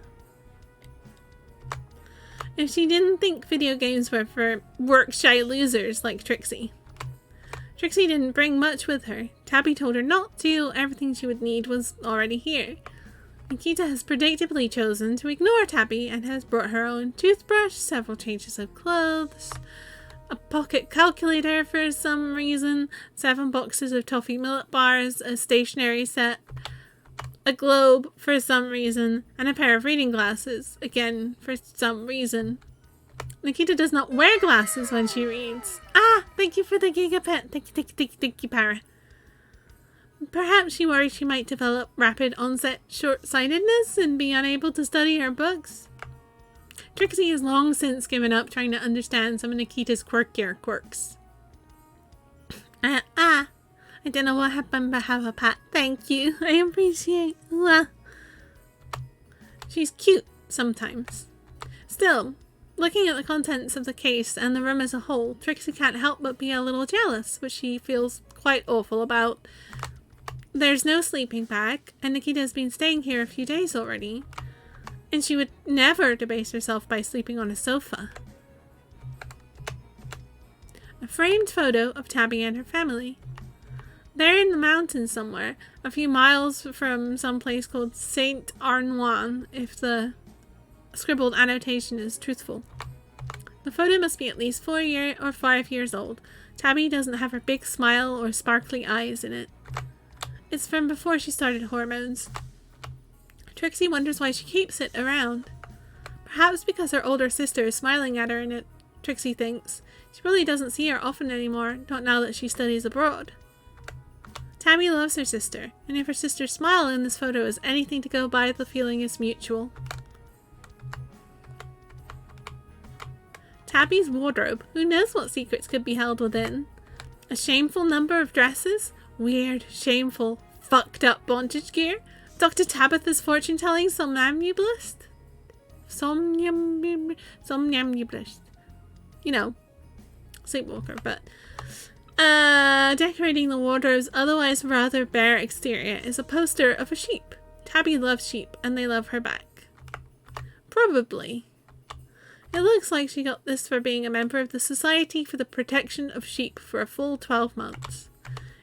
If she didn't think video games were for work-shy losers like Trixie. Trixie didn't bring much with her. Tabby told her not to. Everything she would need was already here. Nikita has predictably chosen to ignore Tabby and has brought her own toothbrush, several changes of clothes, a pocket calculator for some reason, 7 boxes of toffee millet bars, a stationery set, a globe for some reason, and a pair of reading glasses, again for some reason. Nikita does not wear glasses when she reads. Ah, thank you for the gigapet. Thank you, Para. Perhaps she worries she might develop rapid onset short-sightedness and be unable to study her books. Trixie has long since given up trying to understand some of Nikita's quirkier quirks. I don't know what happened, but have a pat. Thank you. I appreciate it. She's cute sometimes. Still, looking at the contents of the case and the room as a whole, Trixie can't help but be a little jealous, which she feels quite awful about. There's no sleeping bag, and Nikita's been staying here a few days already. And she would never debase herself by sleeping on a sofa. A framed photo of Tabby and her family. They're in the mountains somewhere, a few miles from some place called Saint Arnoin, if the scribbled annotation is truthful. The photo must be at least 4 or 5 years old. Tabby doesn't have her big smile or sparkly eyes in it. It's from before she started hormones. Trixie wonders why she keeps it around. Perhaps because her older sister is smiling at her in it, Trixie thinks. She really doesn't see her often anymore, not now that she studies abroad. Tabby loves her sister, and if her sister's smile in this photo is anything to go by, the feeling is mutual. Tabby's wardrobe. Who knows what secrets could be held within? A shameful number of dresses? Weird, shameful, fucked up bondage gear? Dr. Tabitha's fortune-telling somnambulist? Somnambulist. You know, sleepwalker, but... decorating the wardrobe's otherwise rather bare exterior is a poster of a sheep. Tabby loves sheep, and they love her back. Probably. It looks like she got this for being a member of the Society for the Protection of Sheep for a full 12 months.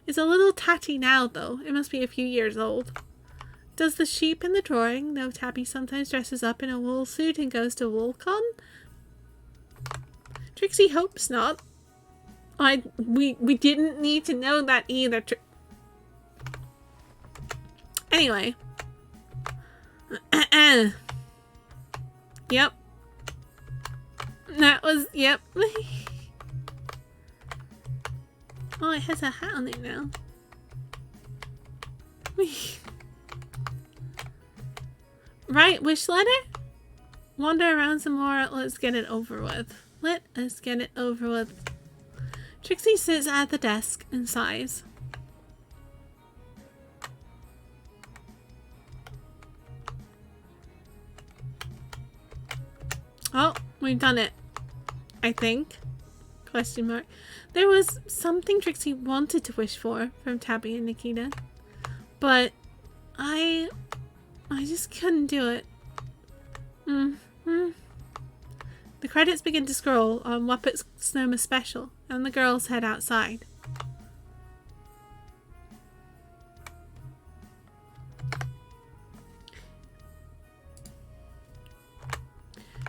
It's a little tatty now, though. It must be a few years old. Does the sheep in the drawing know Tabby sometimes dresses up in a wool suit and goes to WoolCon? Trixie hopes not. We didn't need to know that either. Anyway. Yep. That was, yep. Oh, it has a hat on it now. Right, wish letter? Wander around some more. Let's get it over with. Let us get it over with. Trixie sits at the desk and sighs. Oh, we've done it. I think. Question mark. There was something Trixie wanted to wish for from Tabby and Nikita. But I just couldn't do it. The credits begin to scroll on Muppets Snowmas Special, and the girls head outside.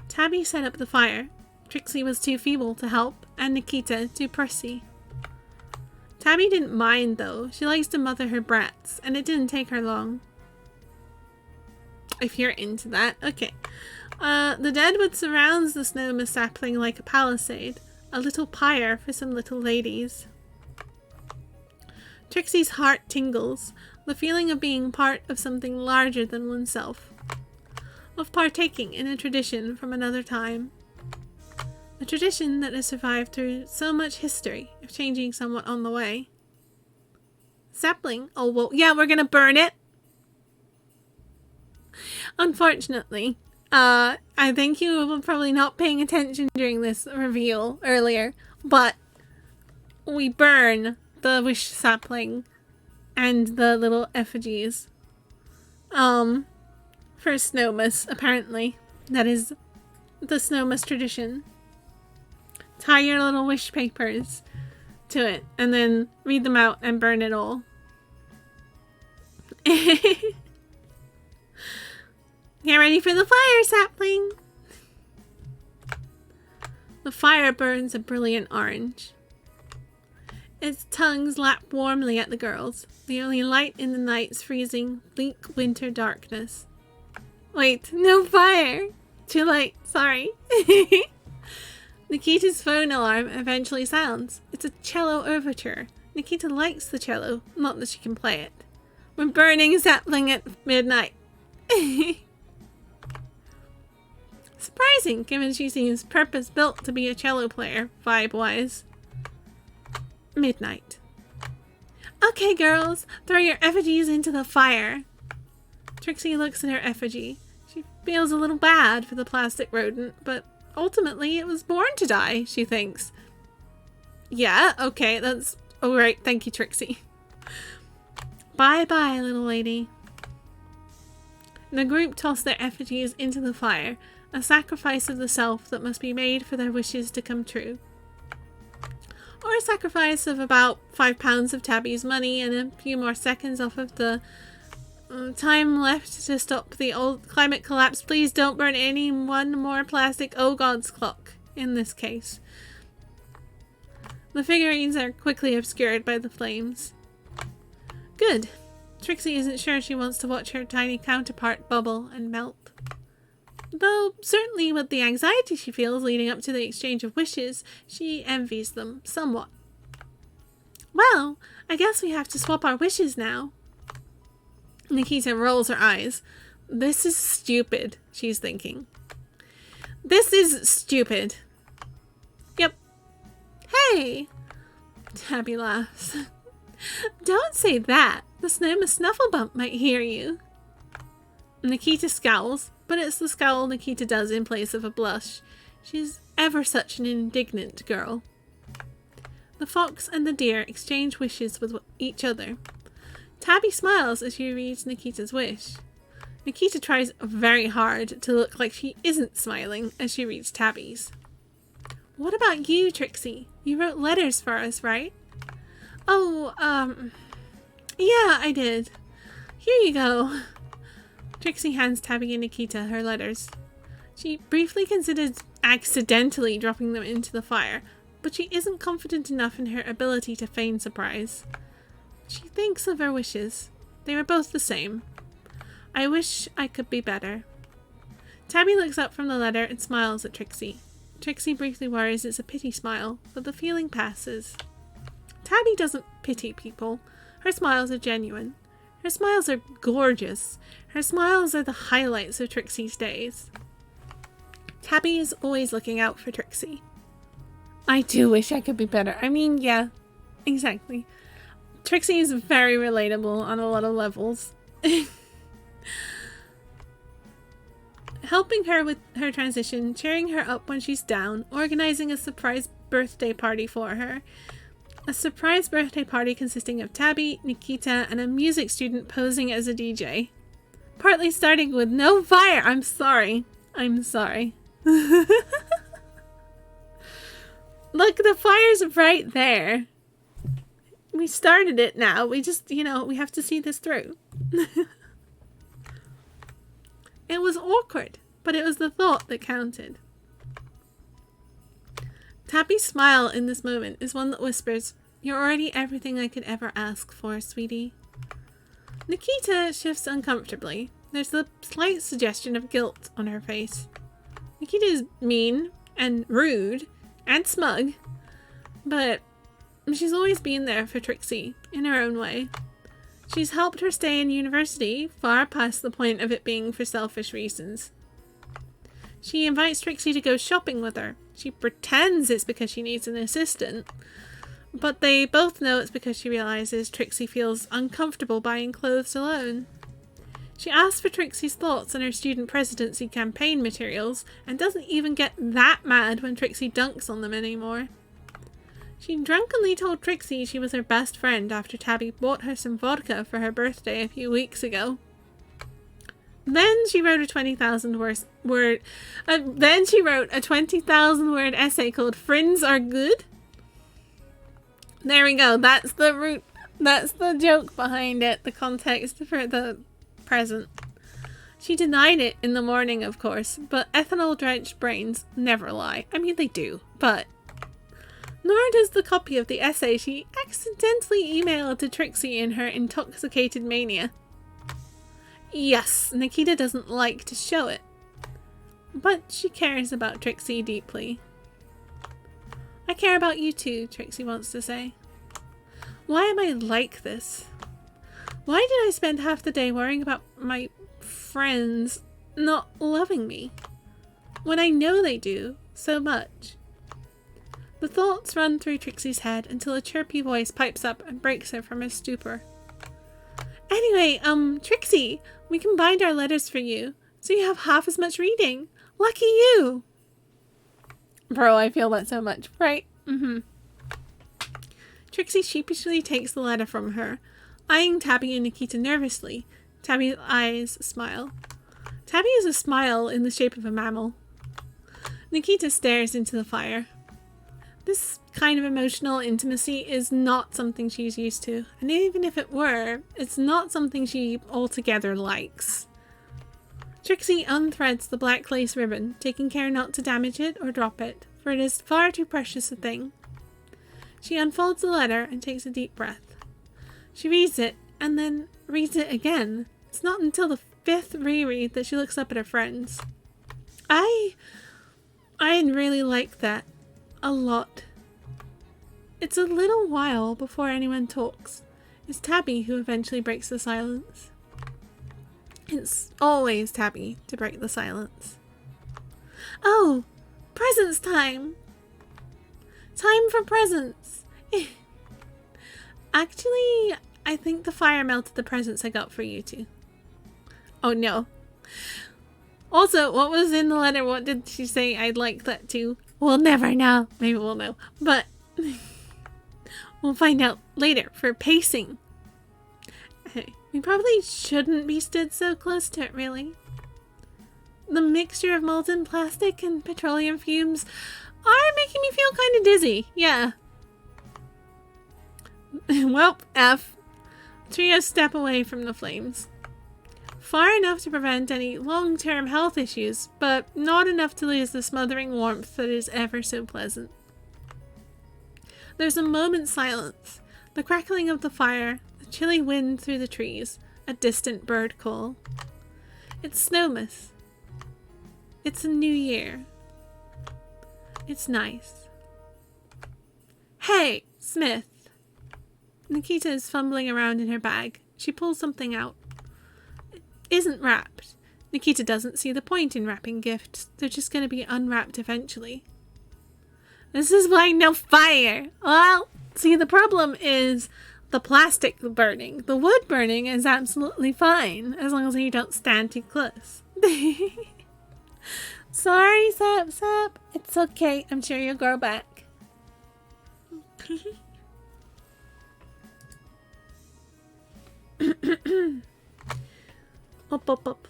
Tabby set up the fire. Trixie was too feeble to help, and Nikita too prissy. Tabby didn't mind, though. She likes to mother her brats, and it didn't take her long. If you're into that. Okay. The deadwood surrounds the Snowmas sapling like a palisade. A little pyre for some little ladies. Trixie's heart tingles. The feeling of being part of something larger than oneself. Of partaking in a tradition from another time. A tradition that has survived through so much history of changing somewhat on the way. Sapling? Oh, well, yeah, we're gonna burn it. Unfortunately, I think you were probably not paying attention during this reveal earlier, but we burn the wish sapling and the little effigies. For Snowmas, apparently. That is the Snowmas tradition. Tie your little wish papers to it, and then read them out and burn it all. Get ready for the fire, sapling! The fire burns a brilliant orange. Its tongues lap warmly at the girls, the only light in the night's freezing, bleak winter darkness. Wait, no fire! Too late, sorry. Nikita's phone alarm eventually sounds. It's a cello overture. Nikita likes the cello, not that she can play it. We're burning a sapling at midnight. Surprising, given she seems purpose-built to be a cello player, vibe-wise. Midnight. Okay, girls, throw your effigies into the fire. Trixie looks at her effigy. She feels a little bad for the plastic rodent, but ultimately it was born to die, she thinks. Yeah, okay, that's alright, thank you, Trixie. Bye-bye, little lady. The group toss their effigies into the fire, a sacrifice of the self that must be made for their wishes to come true. Or a sacrifice of about £5 of Tabby's money and a few more seconds off of the time left to stop the old climate collapse. Please don't burn any one more plastic oh god's clock in this case. The figurines are quickly obscured by the flames. Good. Trixie isn't sure she wants to watch her tiny counterpart bubble and melt. Though, certainly with the anxiety she feels leading up to the exchange of wishes, she envies them somewhat. Well, I guess we have to swap our wishes now. Nikita rolls her eyes. This is stupid, she's thinking. This is stupid. Yep. Hey! Tabby laughs. Don't say that. The Snowmas Snufflebump might hear you. Nikita scowls, but it's the scowl Nikita does in place of a blush. She's ever such an indignant girl. The fox and the deer exchange wishes with each other. Tabby smiles as she reads Nikita's wish. Nikita tries very hard to look like she isn't smiling as she reads Tabby's. What about you, Trixie? You wrote letters for us, right? Oh, yeah, I did. Here you go. Trixie hands Tabby and Nikita her letters. She briefly considers accidentally dropping them into the fire, but she isn't confident enough in her ability to feign surprise. She thinks of her wishes. They were both the same. I wish I could be better. Tabby looks up from the letter and smiles at Trixie. Trixie briefly worries it's a pity smile, but the feeling passes. Tabby doesn't pity people. Her smiles are genuine. Her smiles are gorgeous. Her smiles are the highlights of Trixie's days. Tabby is always looking out for Trixie. I do wish I could be better. I mean, yeah, exactly. Trixie is very relatable on a lot of levels. helping her with her transition, cheering her up when she's down, organizing a surprise birthday party for her. A surprise birthday party consisting of Tabby, Nikita, and a music student posing as a DJ. Partly starting with no fire. I'm sorry. Look, the fire's right there. We started it now. We just, we have to see this through. It was awkward, but it was the thought that counted. Tabby's smile in this moment is one that whispers, "You're already everything I could ever ask for, sweetie." Nikita shifts uncomfortably. There's a slight suggestion of guilt on her face. Nikita is mean and rude and smug, but she's always been there for Trixie in her own way. She's helped her stay in university far past the point of it being for selfish reasons. She invites Trixie to go shopping with her. She pretends it's because she needs an assistant, but they both know it's because she realizes Trixie feels uncomfortable buying clothes alone. She asks for Trixie's thoughts on her student presidency campaign materials and doesn't even get that mad when Trixie dunks on them anymore. She drunkenly told Trixie she was her best friend after Tabby bought her some vodka for her birthday a few weeks ago. Then she wrote a 20,000 word essay called "Friends Are Good." There we go. That's the root. That's the joke behind it. The context for the present. She denied it in the morning, of course, but ethanol-drenched brains never lie. I mean, they do, but nor does the copy of the essay she accidentally emailed to Trixie in her intoxicated mania. Yes, Nikita doesn't like to show it, but she cares about Trixie deeply. "I care about you too," Trixie wants to say. Why am I like this? Why did I spend half the day worrying about my friends not loving me, when I know they do so much? The thoughts run through Trixie's head until a chirpy voice pipes up and breaks her from her stupor. "Anyway, Trixie, we combined our letters for you, so you have half as much reading. Lucky you!" Bro, I feel that so much, right? Trixie sheepishly takes the letter from her, eyeing Tabby and Nikita nervously. Tabby's eyes smile. Tabby is a smile in the shape of a mammal. Nikita stares into the fire. This kind of emotional intimacy is not something she's used to, and even if it were, it's not something she altogether likes. Trixie unthreads the black lace ribbon, taking care not to damage it or drop it, for it is far too precious a thing. She unfolds the letter and takes a deep breath. She reads it, and then reads it again. It's not until the fifth reread that she looks up at her friends. I really like that. A lot. It's a little while before anyone talks. It's Tabby who eventually breaks the silence. It's always Tabby to break the silence. "Oh, presents time! Time for presents!" Actually, I think the fire melted the presents I got for you two. Oh no. Also, what was in the letter? What did she say? I'd like that too. We'll never know. Maybe we'll know. But we'll find out later for pacing. We probably shouldn't be stood so close to it, really. The mixture of molten plastic and petroleum fumes are making me feel kind of dizzy. Yeah. Well, F. Trio step away from the flames. Far enough to prevent any long-term health issues, but not enough to lose the smothering warmth that is ever so pleasant. There's a moment's silence, the crackling of the fire, the chilly wind through the trees, a distant bird call. It's Snowmas. It's a new year. It's nice. "Hey, Smith." Nikita is fumbling around in her bag. She pulls something out. It isn't wrapped. Nikita doesn't see the point in wrapping gifts. They're just going to be unwrapped eventually. "This is why no fire." Well, see, the problem is the plastic burning. The wood burning is absolutely fine, as long as you don't stand too close. Sorry, Sap Sap. It's okay. I'm sure you'll grow back. Up, up, up.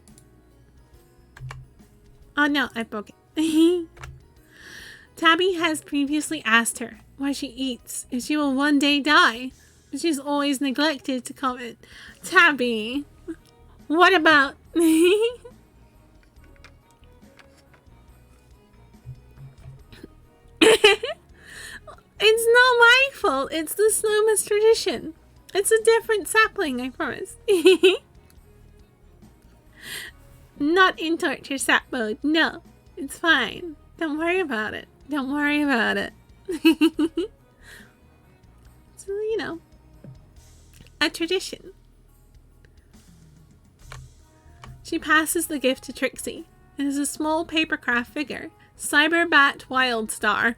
Oh no, I broke it. Tabby has previously asked her why she eats if she will one day die, but she's always neglected to comment. Tabby, what about... It's not my fault. It's the Snowmas tradition. It's a different sapling, I promise. Not in torture sap mode. No, it's fine. Don't worry about it. Don't worry about it. So, you know, a tradition. She passes the gift to Trixie. It is a small papercraft figure. Cyberbat Wildstar.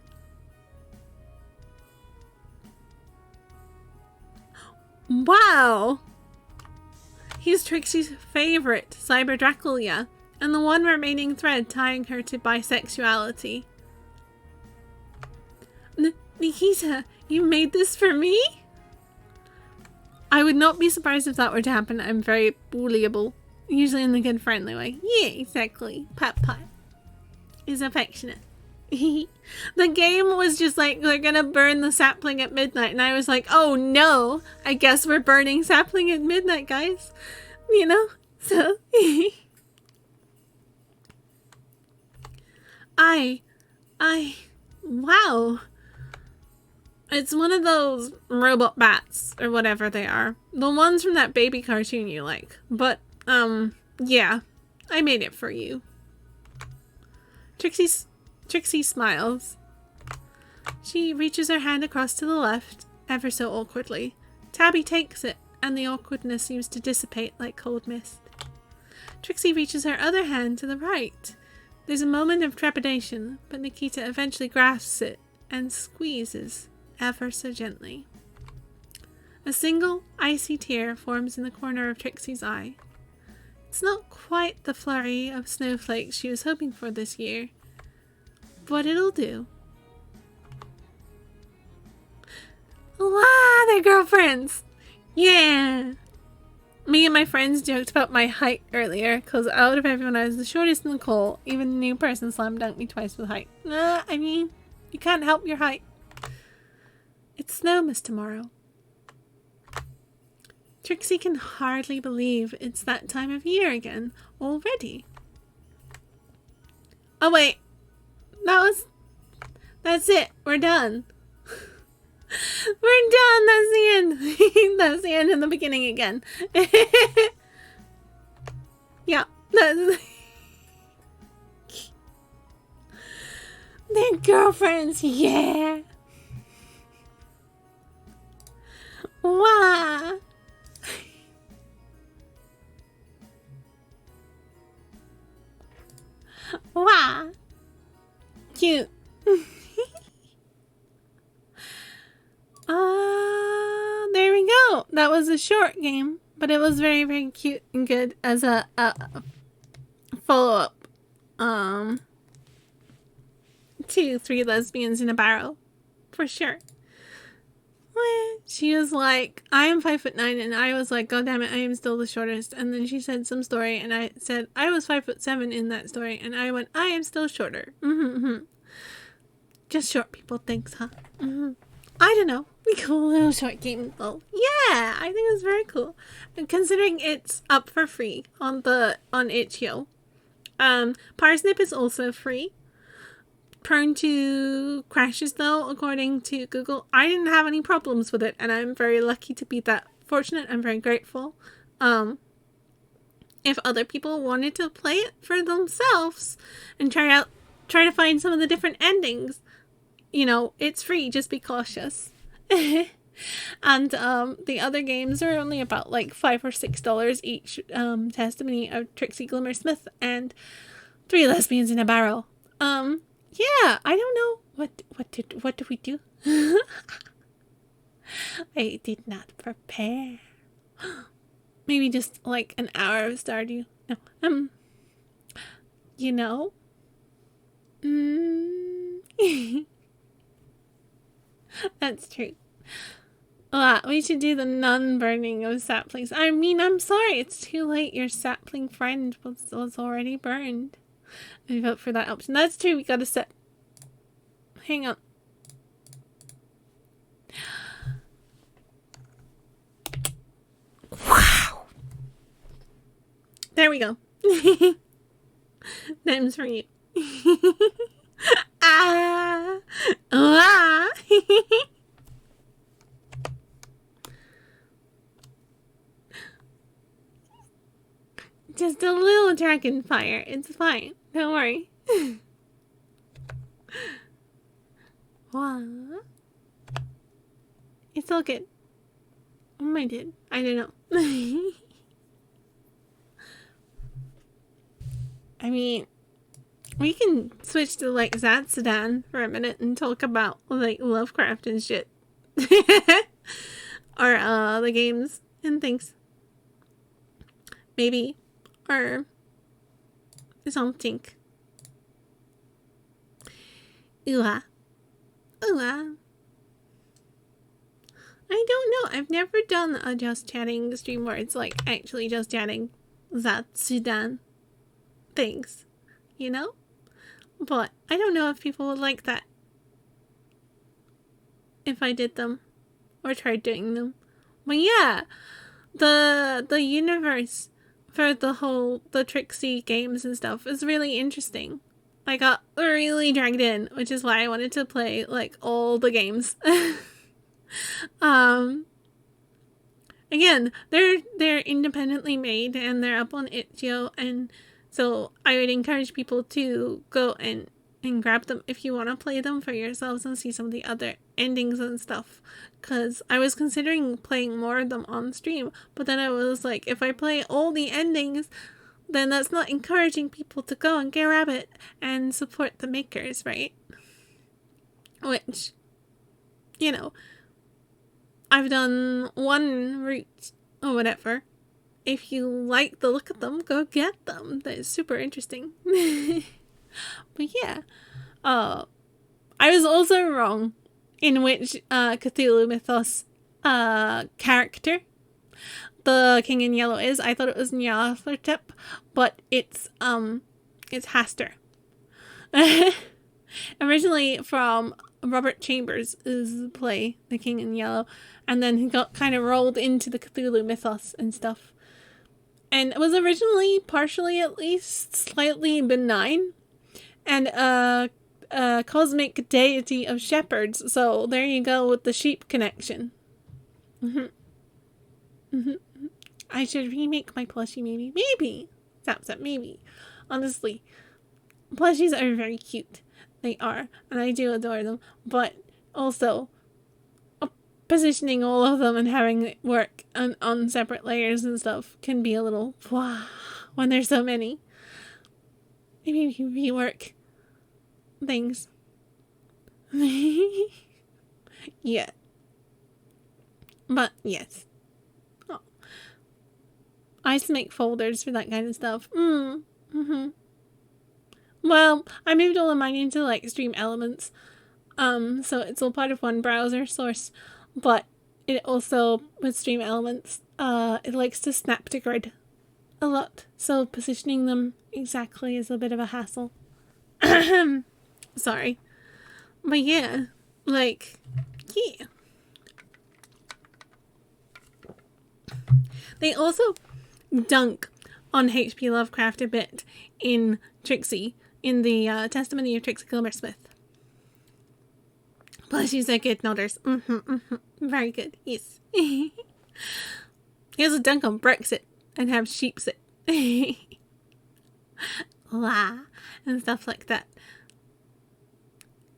Wow! He's Trixie's favorite Cyber Draculia, and the one remaining thread tying her to bisexuality. Nikita, you made this for me? I would not be surprised if that were to happen. I'm very bullyable. Usually in the good friendly way. Yeah, exactly. Pat pat. Is affectionate. The game was just like, they're gonna burn the sapling at midnight, and I was like, oh no, I guess we're burning sapling at midnight, guys. You know? So wow. It's one of those robot bats or whatever they are. The ones from that baby cartoon you like. But yeah, I made it for you. Trixie smiles. She reaches her hand across to the left, ever so awkwardly. Tabby takes it, and the awkwardness seems to dissipate like cold mist. Trixie reaches her other hand to the right. There's a moment of trepidation, but Nikita eventually grasps it and squeezes ever so gently. A single icy tear forms in the corner of Trixie's eye. It's not quite the flurry of snowflakes she was hoping for this year, but it'll do. Wow, they're girlfriends! Yeah! Me and my friends joked about my height earlier, because out of everyone I was the shortest in the coal. Even a new person slam dunked me twice with height. I mean, you can't help your height. It's Snowmas tomorrow. Trixie can hardly believe it's that time of year again already. Oh wait, that's it. We're done. We're done. That's the end. That's the end and the beginning again. Yeah, that's... They're girlfriends. Yeah. Wow. Wow. Cute. There we go. That was a short game, but it was very, very cute and good as a follow-up to Three Lesbians in a Barrel, for sure. She was like, I am 5'9", and I was like, God damn it, I am still the shortest. And then she said some story, and I said I was 5'7" in that story, and I went, I am still shorter. Just short people think, huh? I don't know. We cool little short game though. Yeah, I think it's very cool. And considering it's up for free on itch.io. Parsnip is also free. Prone to crashes though, according to Google. I didn't have any problems with it, and I'm very lucky to be that fortunate. I'm very grateful. If other people wanted to play it for themselves and try to find some of the different endings, you know, it's free. Just be cautious. And the other games are only about like $5 or $6 each. Testimony of Trixie Glimmersmith and Three Lesbians in a Barrel. Yeah, I don't know. What do we do? I did not prepare. Maybe just like an hour of Stardew. No. You know, That's true. We should do the non-burning of saplings. I mean, I'm sorry, it's too late. Your sapling friend was already burned. I vote for that option. That's true. We gotta set. Hang on. Wow. There we go. Name's for you. Ah. Ah. Just a little dragon fire. It's fine. Don't worry. What? It's all good. I did. I don't know. I mean, we can switch to like Zatsudan for a minute and talk about like Lovecraft and shit. Or the games and things. Maybe. Or something. Ooh-ah. Ooh-ah. I don't know. I've never done a just chatting stream where it's like actually just chatting Zatsudan things, you know? But I don't know if people would like that if I did them or tried doing them. But yeah, the universe for the Trixie games and stuff is really interesting. I got really dragged in, which is why I wanted to play like all the games. Again, they're independently made and they're up on itch.io, and so I would encourage people to go and grab them if you want to play them for yourselves and see some of the other endings and stuff. Because I was considering playing more of them on stream, but then I was like, if I play all the endings, then that's not encouraging people to go and grab it and support the makers, right? Which, you know, I've done one route or whatever. If you like the look of them, go get them. That is super interesting. But yeah, I was also wrong in which Cthulhu Mythos character the King in Yellow is. I thought it was Nyarlathotep, but it's Hastur. Originally from Robert Chambers' play, The King in Yellow, and then he got kind of rolled into the Cthulhu mythos and stuff. And it was originally, partially at least, slightly benign, and a cosmic deity of shepherds, so there you go with the sheep connection. I should remake my plushie, maybe. Maybe! That's it, maybe. Honestly, plushies are very cute. They are, and I do adore them, but also positioning all of them and having it work on separate layers and stuff can be a little when there's so many. Maybe we can rework things. Yeah. But yes. Oh. I used to make folders for that kind of stuff. Well, I moved all of mine into like Stream Elements. So it's all part of one browser source. But it also, with Stream Elements, it likes to snap to grid a lot. So positioning them exactly is a bit of a hassle. Sorry. But yeah, like, yeah. They also dunk on H.P. Lovecraft a bit in Trixie, in the Testimony of Trixie Gilmer-Smith. Plushies are good nodders. Very good, yes. He has a dunk on Brexit and have sheepsit. And stuff like that.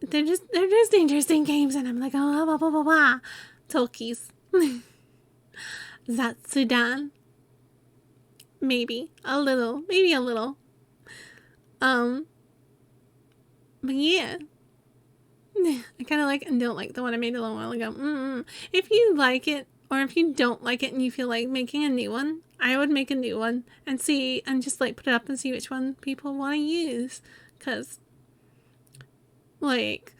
They're just interesting games, and I'm like, oh, blah, blah, blah, blah. Tolkies. Zatsudan. Maybe a little. But yeah. I kind of like and don't like the one I made a little while ago. If you like it, or if you don't like it and you feel like making a new one, I would make a new one and see, and just like put it up and see which one people want to use. Because Like,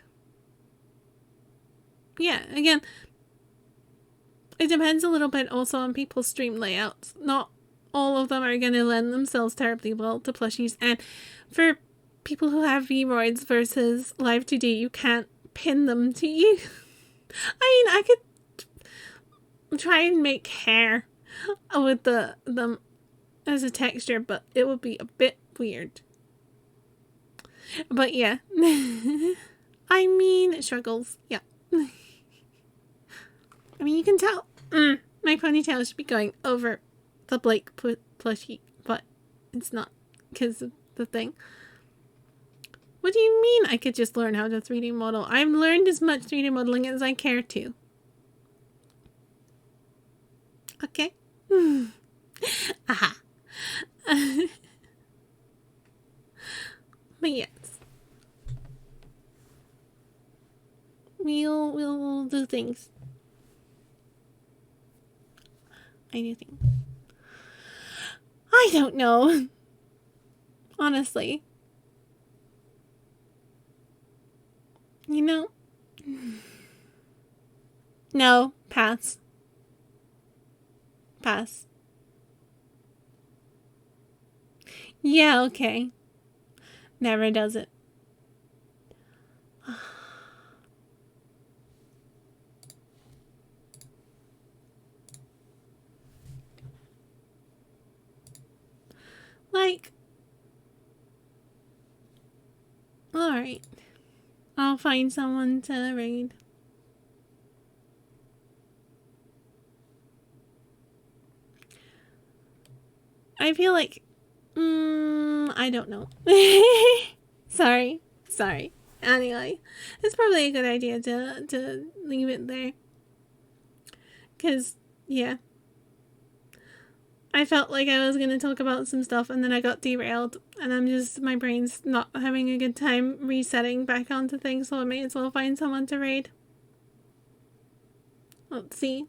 yeah, again, it depends a little bit also on people's stream layouts. Not all of them are going to lend themselves terribly well to plushies. And for people who have Vroids versus Live 2D, you can't pin them to you. I mean, I could try and make hair with them as a texture, but it would be a bit weird. But yeah. I mean, it struggles. Yeah. I mean, you can tell. My ponytail should be going over the Blake plushie, but it's not because of the thing. What do you mean I could just learn how to 3D model? I've learned as much 3D modeling as I care to. Okay. Aha. But yes. We'll do things. I do things. I don't know. Honestly. You know? No. Pass. Pass. Yeah, okay. Never does it. Like, alright. I'll find someone to raid. I feel like, I don't know. Sorry. Anyway, it's probably a good idea to leave it there. Because, yeah. I felt like I was going to talk about some stuff and then I got derailed. And my brain's not having a good time resetting back onto things, so I may as well find someone to raid. Let's see.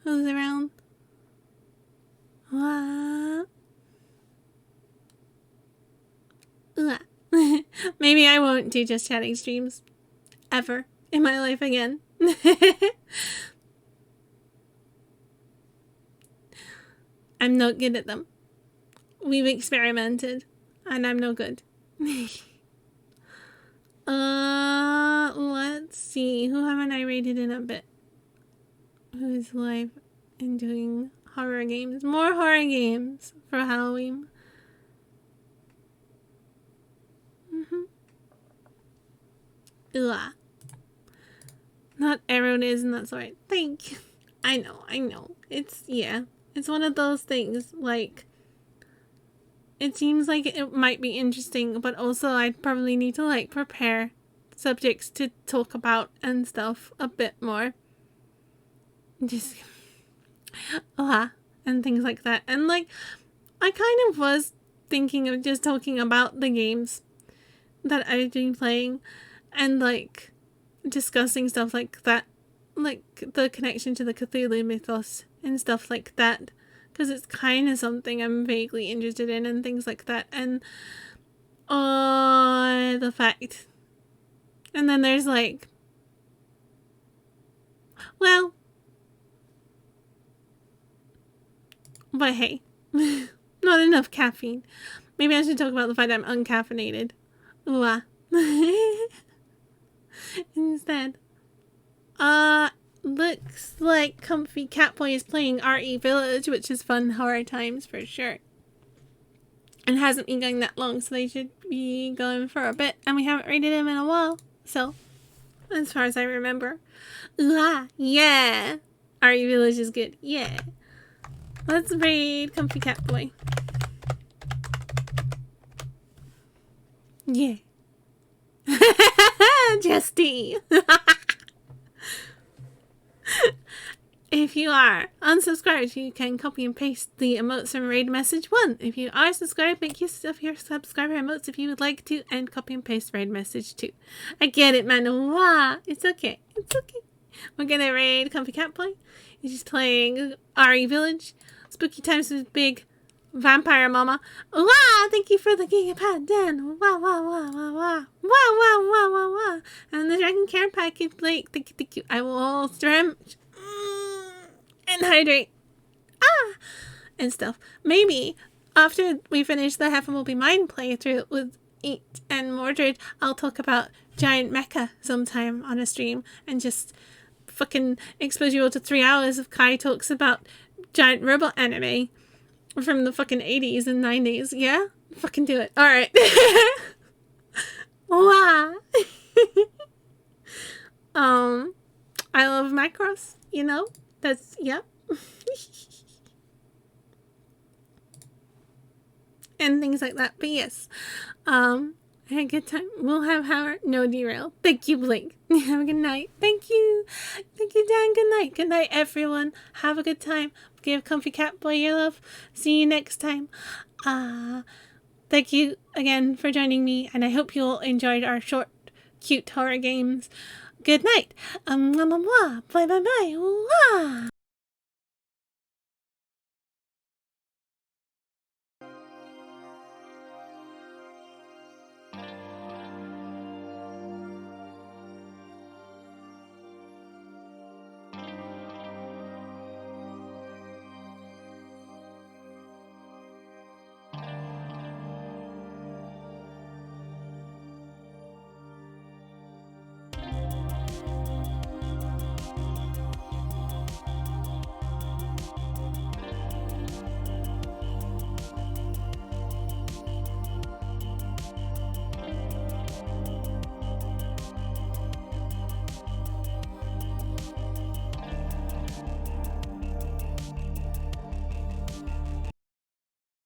Who's around? What? Maybe I won't do just chatting streams ever in my life again. I'm not good at them. We've experimented and I'm no good. Let's see. Who haven't I rated in a bit? Who's live and doing horror games? More horror games for Halloween. Not everyone is, and that's alright. Thank you. I know. It's one of those things, like, it seems like it might be interesting, but also I'd probably need to, like, prepare subjects to talk about and stuff a bit more. Just, and things like that. And, like, I kind of was thinking of just talking about the games that I've been playing and, like, discussing stuff like that, like the connection to the Cthulhu mythos and stuff like that, because it's kind of something I'm vaguely interested in and things like that. And the fact, and then there's like, well, but hey, not enough caffeine. Maybe I should talk about the fact I'm uncaffeinated. Instead. Looks like Comfy Catboy is playing RE Village, which is fun horror times for sure. And hasn't been going that long, so they should be going for a bit. And we haven't rated him in a while, so as far as I remember. Yeah! RE Village is good. Yeah. Let's raid Comfy Catboy. Yeah. Justy. If you are unsubscribed, you can copy and paste the emotes from raid message 1. If you are subscribed, make use of your subscriber emotes if you would like to, and copy and paste raid message 2. I get it, man. It's okay. We're gonna raid Comfy Catboy. He's just playing RE Village. Spooky times with big Vampire Mama. Wow, thank you for the gigapad, Dan. Wow, wow, wow, wow, wow. Wow, wow, wow, wow, wow. And the Dragon Care Package, Blake. Thank you. I will stretch and hydrate. And stuff. Maybe after we finish the Heaven Will Be Mine playthrough with Eat and Mordred, I'll talk about Giant Mecha sometime on a stream and just fucking expose you all to 3 hours of Kai talks about giant robot anime from the fucking 80s and 90s. Yeah? Fucking do it. Alright. Wow. I love macros, you know? That's, yep. And things like that. But yes, I had a good time. We'll have Howard. No derail. Thank you, Blake. Have a good night. Thank you. Thank you, Dan. Good night. Good night, everyone. Have a good time. Give Comfy Cat Boy your love. See you next time. Thank you again for joining me, and I hope you all enjoyed our short, cute horror games. Good night. Bye bye bye. Wah.